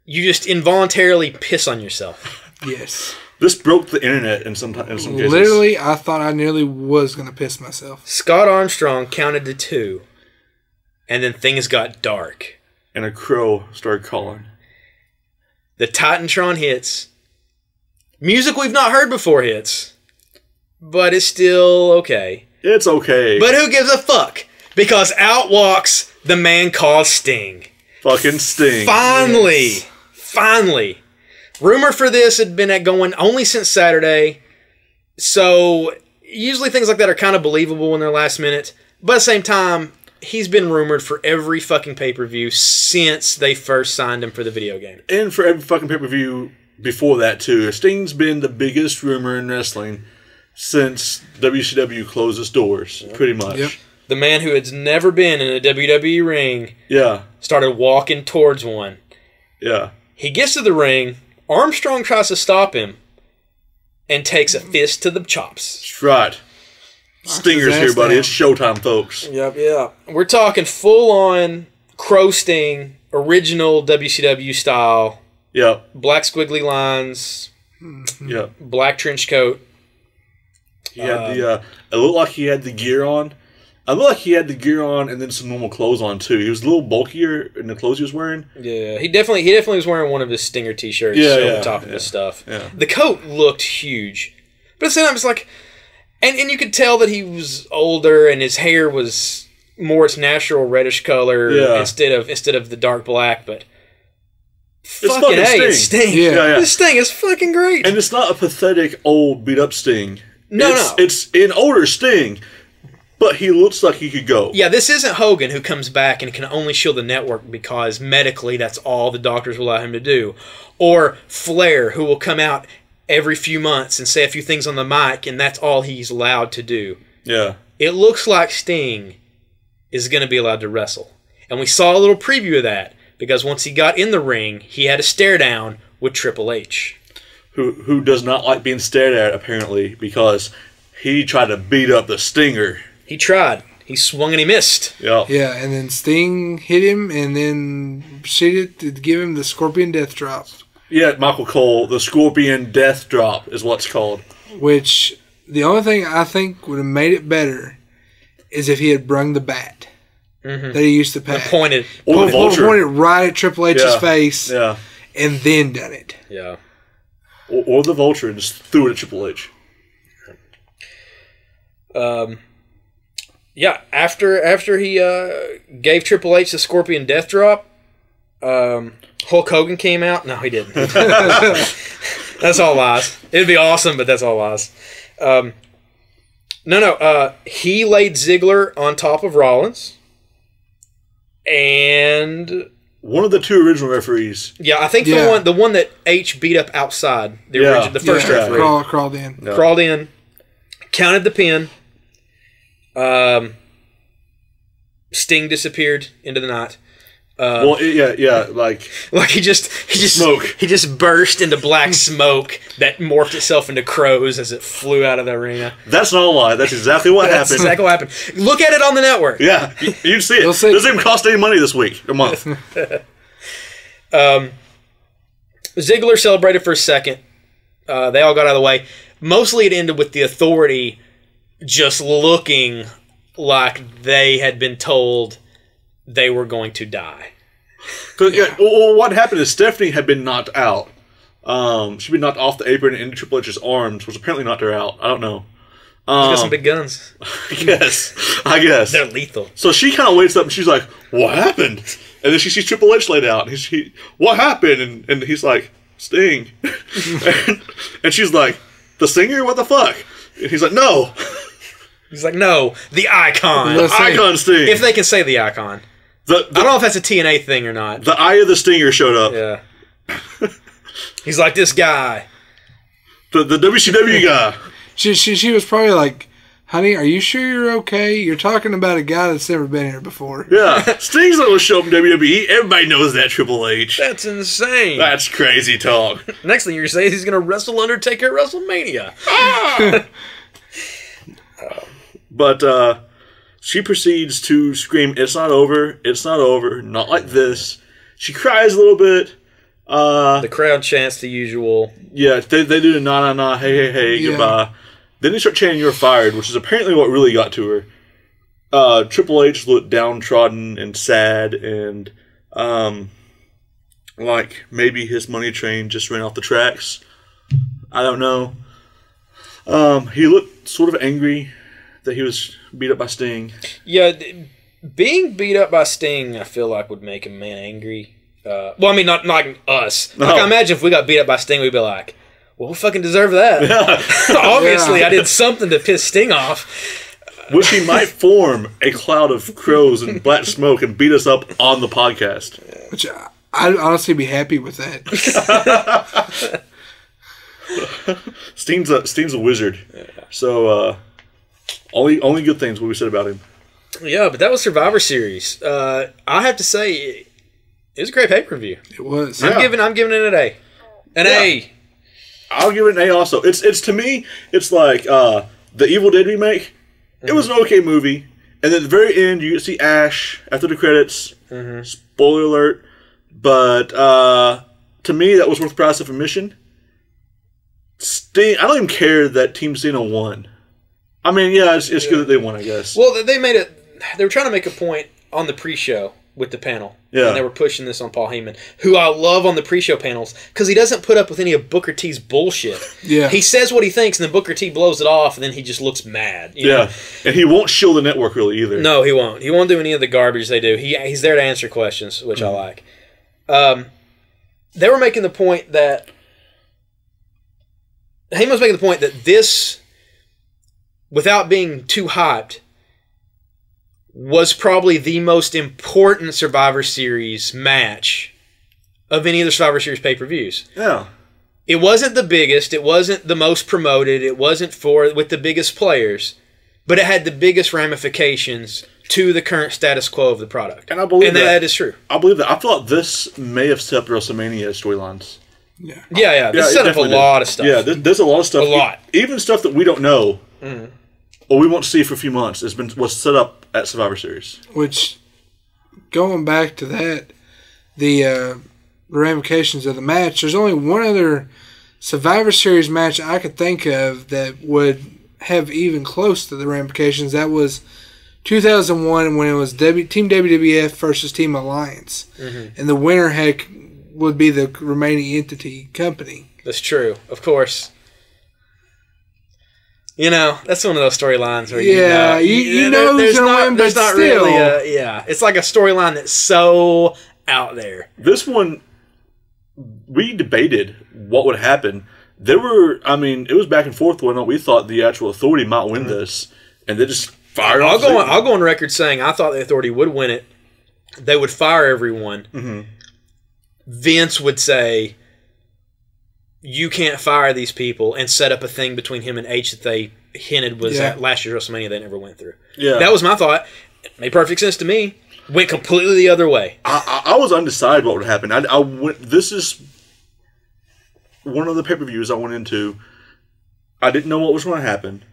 you just involuntarily piss on yourself. Yes. This broke the internet in some cases. Literally, I thought I nearly was going to piss myself. Scott Armstrong counted to 2, and then things got dark. And a crow started calling. The Titantron hits. Music we've not heard before hits. But it's still okay. It's okay. But who gives a fuck? Because out walks the man called Sting. Fucking Sting. Finally. Rumor for this had been going only since Saturday. So usually things like that are kind of believable when they're last minute. But at the same time, he's been rumored for every fucking pay-per-view since they first signed him for the video game. And for every fucking pay-per-view before that, too. Sting's been the biggest rumor in wrestling since WCW closed its doors, pretty much. Yep. The man who had never been in a WWE ring started walking towards one. Yeah. He gets to the ring. Armstrong tries to stop him and takes a fist to the chops. That's right. Stinger's here, buddy. It's showtime, folks. Yep. We're talking full-on Crow Sting, original WCW style. Yep. Black squiggly lines. Yep. Black trench coat. He had it looked like he had the gear on. I looked like he had the gear on and then some normal clothes on too. He was a little bulkier in the clothes he was wearing. Yeah, he definitely was wearing one of his Stinger t-shirts over top of his stuff. Yeah. The coat looked huge, but at the same time, it's like, and you could tell that he was older and his hair was more its natural reddish color instead of the dark black. But fucking it's Sting. Yeah. This Sting is fucking great, and it's not a pathetic old beat up Sting. No, it's an older Sting. But he looks like he could go. Yeah, this isn't Hogan who comes back and can only shield the network because medically that's all the doctors will allow him to do. Or Flair, who will come out every few months and say a few things on the mic and that's all he's allowed to do. Yeah. It looks like Sting is going to be allowed to wrestle. And we saw a little preview of that because once he got in the ring, he had a stare down with Triple H. Who does not like being stared at, apparently, because he tried to beat up the Stinger. He tried. He swung and he missed. Yeah. Yeah, and then Sting hit him and then proceeded to give him the Scorpion Death Drop. Yeah, Michael Cole, the Scorpion Death Drop is what's called. Which, the only thing I think would have made it better is if he had brung the bat that he used to pack. Pointed. Or the vulture. Pointed right at Triple H's face and then done it. Yeah. Or the vulture and just threw it at Triple H. Yeah, after he gave Triple H the Scorpion Death Drop, Hulk Hogan came out. No, he didn't. That's all lies. It'd be awesome, but that's all lies. He laid Ziggler on top of Rollins, and one of the two original referees. Yeah, I think the one that H beat up outside the first referee crawled in, crawled in, counted the pin. Sting disappeared into the night. Like he just smoke. He just burst into black smoke that morphed itself into crows as it flew out of the arena. That's not a lie. That's exactly what happened. That's exactly what happened. Look at it on the network. Yeah, you can see it. It doesn't even cost any money this week, a month. Ziggler celebrated for a second. They all got out of the way. Mostly it ended with the Authority just looking like they had been told they were going to die. What happened is Stephanie had been knocked out. She'd been knocked off the apron and into Triple H's arms, which apparently knocked her out. I don't know. She's got some big guns. I guess. They're lethal. So she kind of wakes up and she's like, what happened? And then she sees Triple H laid out. And what happened? And he's like, Sting. and she's like, the singer? What the fuck? And he's like, no. He's like, no, the Icon. The Icon Sting. If they can say the Icon. I don't know if that's a TNA thing or not. The Eye of the Stinger showed up. Yeah. He's like, this guy. The WCW guy. She was probably like, honey, are you sure you're okay? You're talking about a guy that's never been here before. Yeah. Sting's not going to show up in WWE. Everybody knows that, Triple H. That's insane. That's crazy talk. Next thing you're saying is he's going to wrestle Undertaker at WrestleMania. Ah! But she proceeds to scream, it's not over, it's not over, not like this. She cries a little bit. The crowd chants the usual. Yeah, they do the na, hey, goodbye. Then they start chanting, you're fired, which is apparently what really got to her. Triple H looked downtrodden and sad and like maybe his money train just ran off the tracks. I don't know. He looked sort of angry that he was beat up by Sting. Yeah, being beat up by Sting, I feel like would make a man angry. Well, I mean, not like us. No. Like, I imagine if we got beat up by Sting, we'd be like, well, we fucking deserve that. Yeah. Obviously, I did something to piss Sting off. Which he might form a cloud of crows and black smoke and beat us up on the podcast. Which I'd honestly be happy with that. Sting's a wizard. So, only good things what we said about him. Yeah, but that was Survivor Series. I have to say, it was a great pay-per-view. It was. I'm giving it an A. A. I'll give it an A also. It's to me, it's like the Evil Dead remake. It was an okay movie. And then at the very end, you see Ash after the credits. Mm-hmm. Spoiler alert. But to me, that was worth the price of admission. Sting, I don't even care that Team Cena won. I mean, yeah, it's good that they won, I guess. Well, they were trying to make a point on the pre-show with the panel. Yeah. And they were pushing this on Paul Heyman, who I love on the pre-show panels, because he doesn't put up with any of Booker T's bullshit. Yeah. He says what he thinks, and then Booker T blows it off, and then he just looks mad. You know? And he won't shield the network really either. No, he won't. He won't do any of the garbage they do. He's there to answer questions, which I like. They were making the point that Heyman was making the point that this, without being too hyped, was probably the most important Survivor Series match of any of the Survivor Series pay-per-views. Yeah. It wasn't the biggest. It wasn't the most promoted. It wasn't with the biggest players. But it had the biggest ramifications to the current status quo of the product. And I believe that is true. I believe that. I thought this may have set up WrestleMania storylines. Yeah. This set up a lot of stuff. Yeah, there's a lot of stuff. A lot. Even stuff that we don't know, or we won't see for a few months, was set up at Survivor Series. Which, going back to that, the ramifications of the match, there's only one other Survivor Series match I could think of that would have even close to the ramifications. That was 2001 when it was Team WWF versus Team Alliance. Mm-hmm. And the winner would be the remaining entity company. That's true. Of course. You know, that's one of those storylines where you know who's going to win, but not still. Really it's like a storyline that's so out there. This one, we debated what would happen. There were, I mean, it was back and forth whether or not we thought the actual Authority might win this, and they just fired. I'll go on record saying I thought the Authority would win it. They would fire everyone. Mm-hmm. Vince would say, you can't fire these people, and set up a thing between him and H that they hinted was at last year's WrestleMania they never went through. Yeah. That was my thought. It made perfect sense to me. Went completely the other way. I was undecided what would happen. This is one of the pay-per-views I went into. I didn't know what was going to happen.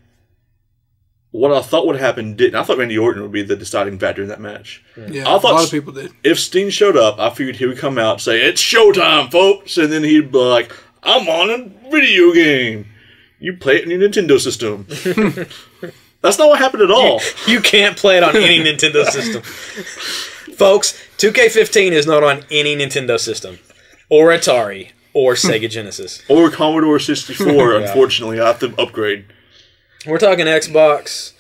What I thought would happen didn't. I thought Randy Orton would be the deciding factor in that match. Yeah, I thought a lot of people did. If Sting showed up, I figured he would come out and say, "It's showtime, folks," and then he'd be like, "I'm on a video game. You play it in your Nintendo system." That's not what happened at all. You can't play it on any Nintendo system. Folks, 2K15 is not on any Nintendo system. Or Atari. Or Sega Genesis. Or Commodore 64, unfortunately. I have to upgrade. We're talking Xbox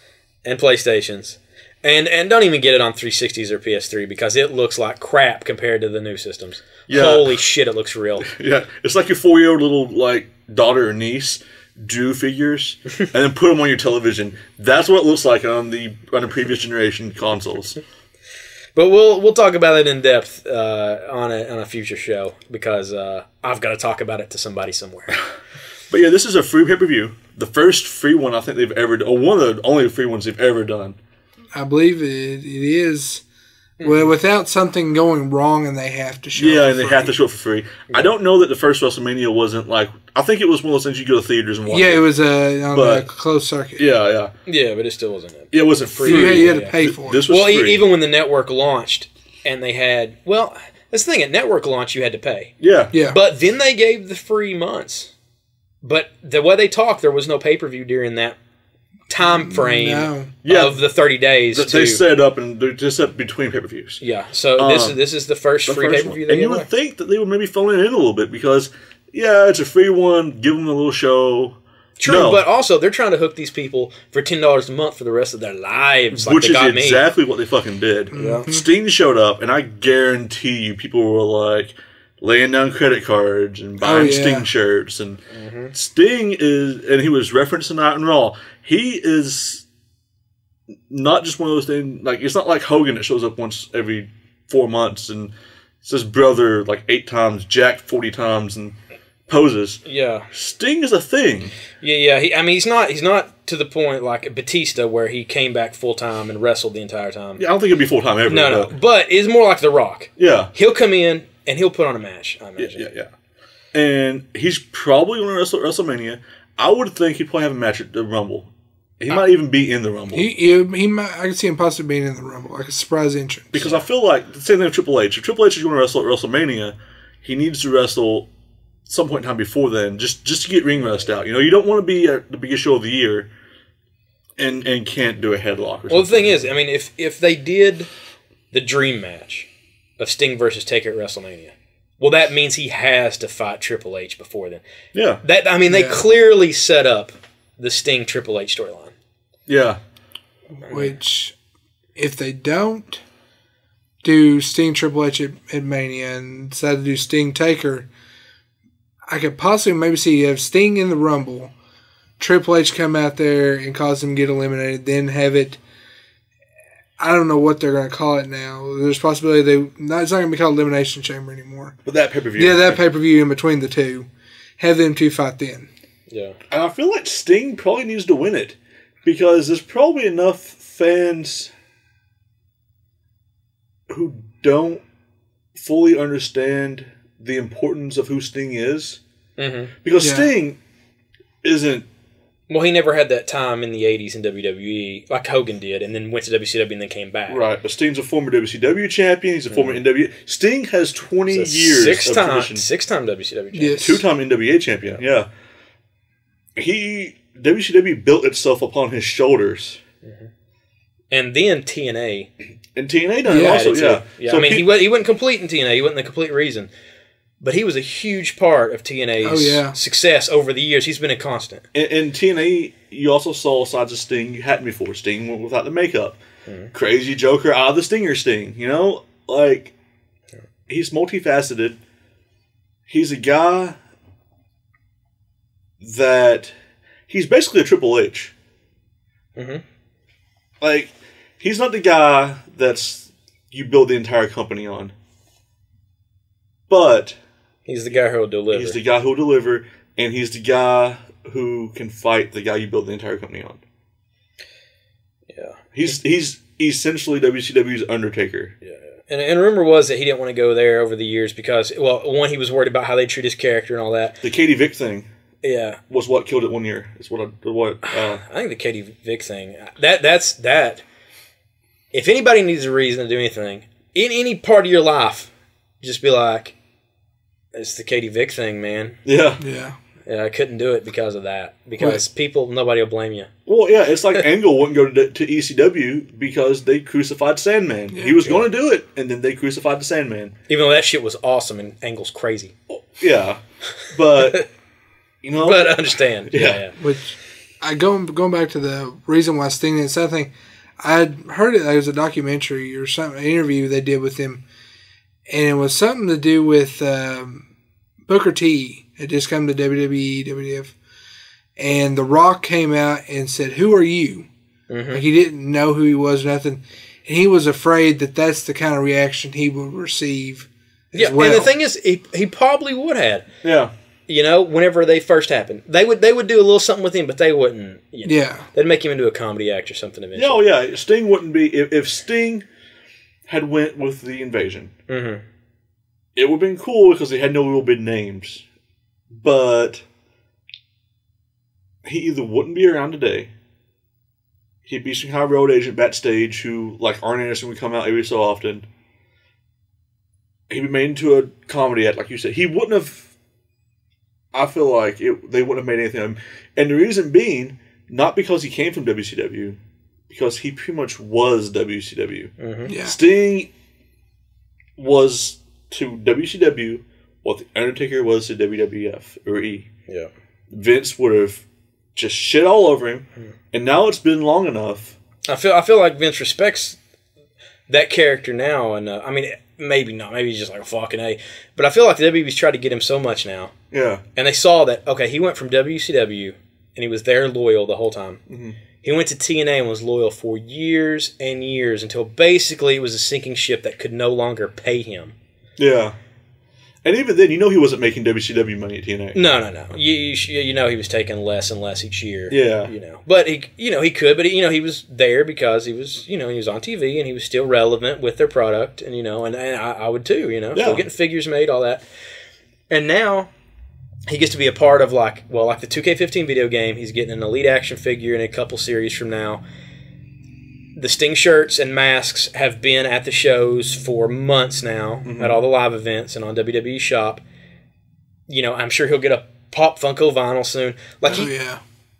and PlayStations. And don't even get it on 360s or PS3 because it looks like crap compared to the new systems. Yeah. Holy shit, it looks real. Yeah, it's like your 4-year-old little daughter or niece drew figures and then put them on your television. That's what it looks like on the previous generation consoles. But we'll talk about it in depth on a future show because I've got to talk about it to somebody somewhere. But yeah, this is a free pay-per-view. The first free one I think they've ever done, or one of the only free ones they've ever done. I believe it is. Well, without something going wrong and they have to show it for free. Yeah, and they have to show it for free. I don't know that the first WrestleMania wasn't like... I think it was one of those things you go to theaters and watch. Yeah, it was on a closed circuit. Yeah. Yeah, but it still wasn't. It wasn't free. You had to pay for it. This was free. Even when the network launched and they had... Well, that's the thing. At network launch, you had to pay. Yeah. But then they gave the free months. But the way they talked, there was no pay-per-view during that time frame of the 30 days. They set up and they're just up between pay-per-views. Yeah, so this is the first free pay-per-view. And you would think that they would maybe phone it in a little bit because, it's a free one, give them a little show. True, but also they're trying to hook these people for $10 a month for the rest of their lives. Which is exactly what they fucking did. Yeah. Sting showed up, and I guarantee you people were like laying down credit cards and buying Sting shirts. And Sting is, and he was referenced tonight in Raw, he is not just one of those things, like, it's not like Hogan that shows up once every 4 months and says brother like 8 times, Jack 40 times, and poses. Yeah. Sting is a thing. Yeah. He's not to the point like Batista where he came back full time and wrestled the entire time. Yeah, I don't think it'd be full time ever. No. But it's more like The Rock. Yeah. He'll come in and he'll put on a match, I imagine. Yeah. And he's probably going to wrestle at WrestleMania. I would think he'd probably have a match at the Rumble. He might even be in the Rumble. He might. I can see him possibly being in the Rumble, like a surprise entrance. Because I feel like the same thing with Triple H. If Triple H is going to wrestle at WrestleMania, he needs to wrestle some point in time before then, just to get ring rust out. You don't want to be at the biggest show of the year and can't do a headlock. Well, the thing is, I mean, if they did the dream match of Sting versus Taker at WrestleMania, well, that means he has to fight Triple H before then. Yeah. They clearly set up the Sting Triple H storyline. Yeah. Which, if they don't do Sting Triple H at Mania and decide to do Sting Taker, I could possibly maybe see you have Sting in the Rumble, Triple H come out there and cause him to get eliminated, then have it. I don't know what they're going to call it now. There's a possibility it's not going to be called Elimination Chamber anymore. But that pay-per-view. Yeah, that pay-per-view in between the two. Have them two fight then. Yeah. And I feel like Sting probably needs to win it because there's probably enough fans who don't fully understand the importance of who Sting is. Mm-hmm. Because Sting isn't Well, he never had that time in the 80s in WWE like Hogan did, and then went to WCW and then came back. Right, but Sting's a former WCW champion. He's a former NWA. Sting has 20 years of tradition. Six-time WCW champion. Yes. 2-time NWA champion, yeah. WCW built itself upon his shoulders. Mm-hmm. And then TNA. And TNA done it also, yeah. So I mean, he wasn't complete in TNA. He wasn't the complete reason. But he was a huge part of TNA's success over the years. He's been a constant. In TNA, you also saw sides of Sting you hadn't before. Sting went without the makeup. Mm-hmm. Crazy Joker out of the Stinger Sting. You know? Like, he's multifaceted. He's a guy that... He's basically a Triple H. Mm-hmm. Like, he's not the guy that's you build the entire company on. But... He's the guy who will deliver. He's the guy who will deliver, and he's the guy who can fight the guy you build the entire company on. Yeah. He's essentially WCW's Undertaker. Yeah. And rumor was that he didn't want to go there over the years because, well, one, he was worried about how they treat his character and all that. The Katie Vick thing. Yeah. Was what killed it one year. Is what I think the Katie Vick thing. That's that. If anybody needs a reason to do anything, in any part of your life, just be like, it's the Katie Vick thing, man. Yeah. Yeah, I couldn't do it because of that. Because nobody will blame you. Well, yeah, it's like Angle wouldn't go to ECW because they crucified Sandman. Yeah, he was going to do it, and then they crucified the Sandman. Even though that shit was awesome and Angle's crazy. Yeah, but you know, but I understand. Yeah. Which going back to the reason why Sting didn't say anything, I'd heard it was a documentary or something, an interview they did with him, and it was something to do with Booker T had just come to WWE, WWF, and The Rock came out and said, "Who are you?" Mm-hmm. Like he didn't know who he was, nothing, and he was afraid that that's the kind of reaction he would receive. Yeah, as well. And the thing is, he probably would have. Yeah. You know, whenever they first happened, they would do a little something with him, but they wouldn't. You know, yeah, they'd make him into a comedy act or something eventually. No, yeah, Sting wouldn't be if Sting had went with the Invasion. Mm-hmm. It would have been cool because they had no real big names, but he either wouldn't be around today. He'd be some kind of road agent backstage who, like Arn Anderson, would come out every so often. He'd be made into a comedy act, like you said. He wouldn't have. I feel like they wouldn't have made anything of him. And the reason being, not because he came from WCW, because he pretty much was WCW. Mm-hmm. Yeah. Sting was to WCW what the Undertaker was to WWF or E. Yeah. Vince would have just shit all over him, and now it's been long enough. I feel like Vince respects that character now, and I mean, maybe not. Maybe he's just like a fucking A. But I feel like the WWE's tried to get him so much now. Yeah. And they saw that, okay, he went from WCW, and he was there loyal the whole time. Mm-hmm. He went to TNA and was loyal for years and years until basically it was a sinking ship that could no longer pay him. Yeah. And even then, you know he wasn't making WCW money at TNA. No. You know he was taking less and less each year. Yeah. You know, but he could, but he was there because he was on TV and he was still relevant with their product, and and I would too. Still getting figures made, all that. And now he gets to be a part of like the 2K15 video game. He's getting an Elite action figure in a couple series from now. The Sting shirts and masks have been at the shows for months now, at all the live events and on WWE Shop. I'm sure he'll get a Pop Funko vinyl soon.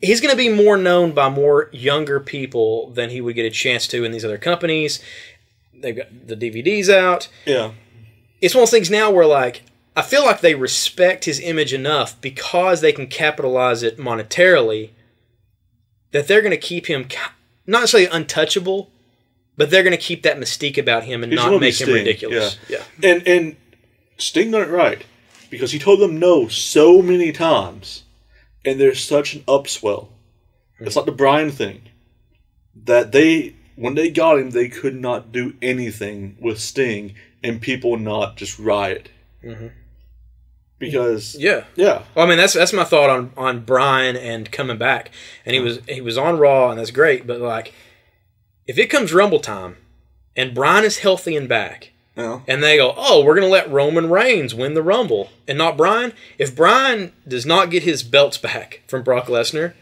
He's going to be more known by more younger people than he would get a chance to in these other companies. They've got the DVDs out. Yeah. It's one of those things now where, I feel like they respect his image enough because they can capitalize it monetarily that they're going to keep him not necessarily untouchable, but they're going to keep that mystique about him and not make him ridiculous. Yeah. And Sting done it right because he told them no so many times, and there's such an upswell. It's like the Bryan thing that when they got him, they could not do anything with Sting and people not just riot. Mm-hmm. Because yeah. Well, I mean that's my thought on Bryan and coming back, and he was on Raw and that's great, but if it comes Rumble time and Bryan is healthy and back, and they go, oh, we're gonna let Roman Reigns win the Rumble and not Bryan. If Bryan does not get his belts back from Brock Lesnar,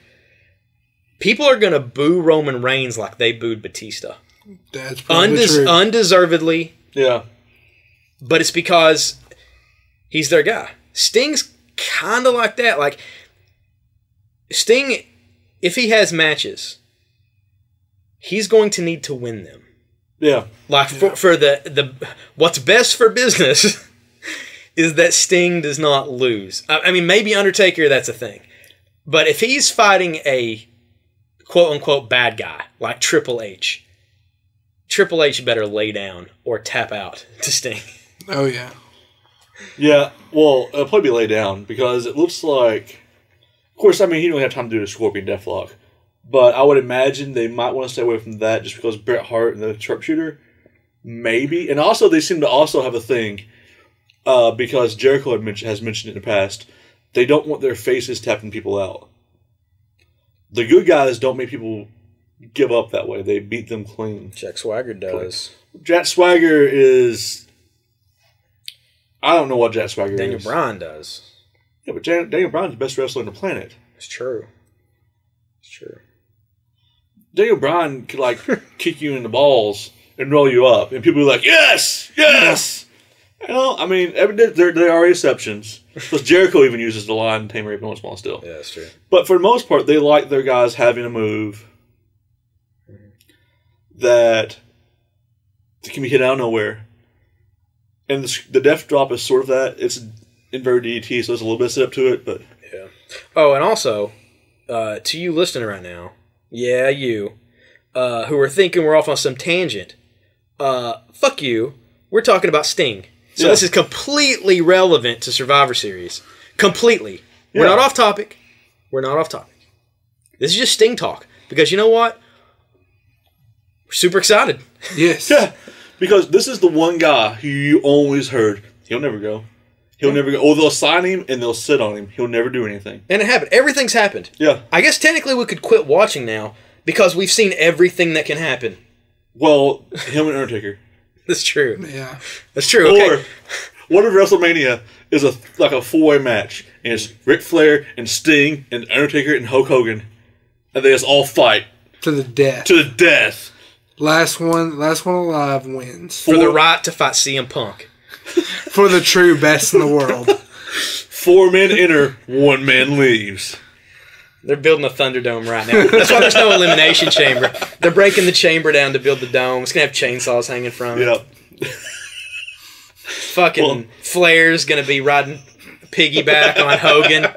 people are going to boo Roman Reigns like they booed Batista. That's probably true. Undeservedly. Yeah. But it's because he's their guy. Sting's kind of like that. Like, Sting, if he has matches, he's going to need to win them. Yeah. Like, for the what's best for business is that Sting does not lose. I mean, maybe Undertaker, that's a thing. But if he's fighting a quote-unquote bad guy, like Triple H better lay down or tap out to Sting. Oh, yeah. Yeah, well, it'll probably be laid down because it looks like... Of course, I mean, he don't have time to do a Scorpion Deathlock. But I would imagine they might want to stay away from that just because Bret Hart and the sharpshooter. Maybe. And also, they seem to also have a thing, because Jericho has mentioned it in the past, they don't want their faces tapping people out. The good guys don't make people give up that way. They beat them clean. Jack Swagger does. Jack Swagger is... I don't know what Jack Swagger Daniel is. Bryan does. Yeah, but Daniel Bryan's the best wrestler on the planet. It's true. It's true. Daniel Bryan could, like, kick you in the balls and roll you up. And people are like, yes! Yes! You know, I mean, there are exceptions. Because Jericho even uses the line Tamer every once in a while still. Yeah, that's true. But for the most part, they like their guys having a move that can be hit out of nowhere. And the death drop is sort of that. It's inverted DDT, so there's a little bit of setup to it, but... Yeah. Oh, and also, to you listening right now, yeah, you, who are thinking we're off on some tangent, fuck you, we're talking about Sting. So this is completely relevant to Survivor Series. Completely. We're not off topic. We're not off topic. This is just Sting talk. Because you know what? We're super excited. Yes. Yeah, because this is the one guy who you always heard, he'll never go. He'll never go. Or they'll sign him and they'll sit on him. He'll never do anything. And it happened. Everything's happened. Yeah. I guess technically we could quit watching now because we've seen everything that can happen. Well, him and Undertaker. That's true. Yeah. That's true. Okay. Or, what if WrestleMania is like a four-way match, and it's Ric Flair and Sting and Undertaker and Hulk Hogan, and they just all fight To the death. to the death. Last one alive wins. For the right to fight CM Punk. For the true best in the world. 4 men enter, 1 man leaves. They're building a Thunderdome right now. That's why there's no elimination chamber. They're breaking the chamber down to build the dome. It's going to have chainsaws hanging from it. Yep. Fucking Flair's going to be riding piggyback on Hogan.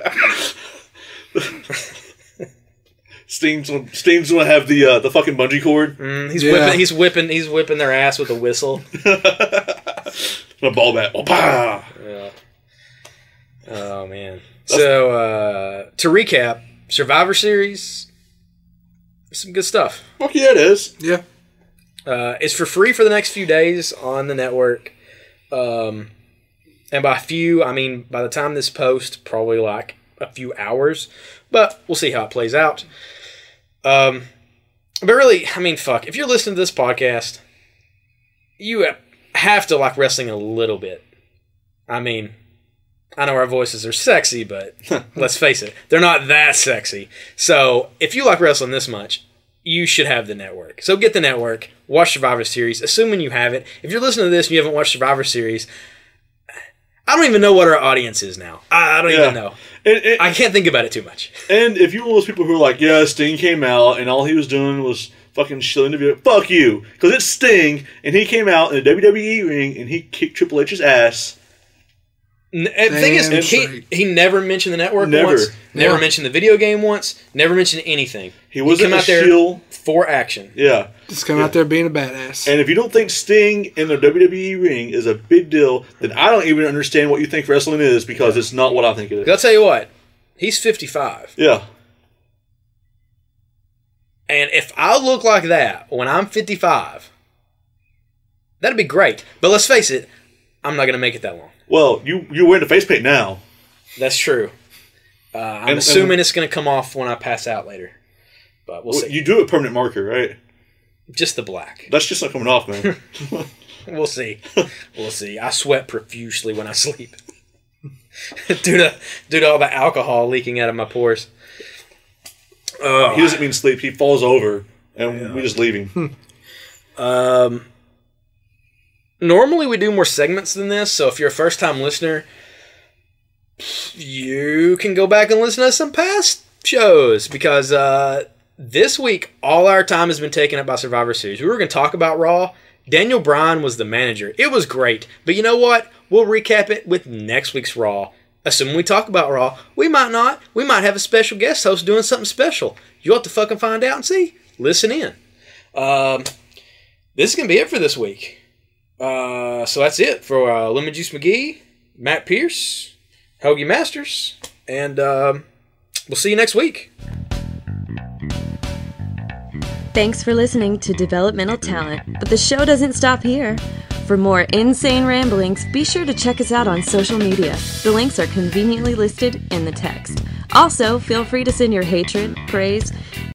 Sting's gonna have the fucking bungee cord. He's whipping their ass with a whistle. A ball bat. Oh, Yeah. Oh man. So to recap, Survivor Series, some good stuff. fuck yeah, it is. Yeah. It's for free for the next few days on the network. And by few, I mean by the time this posts, probably like a few hours. But we'll see how it plays out. But really, I mean, fuck. If you're listening to this podcast, you have to like wrestling a little bit. I mean, I know our voices are sexy, but let's face it, they're not that sexy. So if you like wrestling this much, you should have the network. So get the network, watch Survivor Series, assuming you have it. If you're listening to this and you haven't watched Survivor Series, I don't even know what our audience is now. I don't even know. I can't think about it too much. And if you're one of those people who are like, yeah, Sting came out and all he was doing was fucking shilling the video, fuck you. Because it's Sting and he came out in a WWE ring and he kicked Triple H's ass. The thing is, he never mentioned the network once. Never mentioned the video game once. Never mentioned anything. He wasn't a shill for action. Yeah. Just come out there being a badass. And if you don't think Sting in the WWE ring is a big deal, then I don't even understand what you think wrestling is because it's not what I think it is. I'll tell you what. He's 55. Yeah. And if I look like that when I'm 55, that'd be great. But let's face it, I'm not going to make it that long. Well, you're wearing the face paint now. That's true. I'm assuming it's going to come off when I pass out later. But we'll see. You do a permanent marker, right? Just the black. That's just not coming off, man. We'll see. We'll see. I sweat profusely when I sleep. due to all the alcohol leaking out of my pores. He doesn't mean sleep. He falls over, and we just leave him. Normally we do more segments than this, so if you're a first-time listener, you can go back and listen to some past shows, because this week all our time has been taken up by Survivor Series. We were going to talk about Raw. Daniel Bryan was the manager. It was great, but you know what? We'll recap it with next week's Raw. Assuming we talk about Raw, we might not. We might have a special guest host doing something special. You'll have to fucking find out and see. Listen in. This is going to be it for this week. So that's it for Lemon Juice McGee, Matt Pierce, Hoagie Masters, and we'll see you next week. Thanks for listening to Developmental Talent, but the show doesn't stop here. For more insane ramblings, be sure to check us out on social media. The links are conveniently listed in the text. Also, feel free to send your hatred, praise,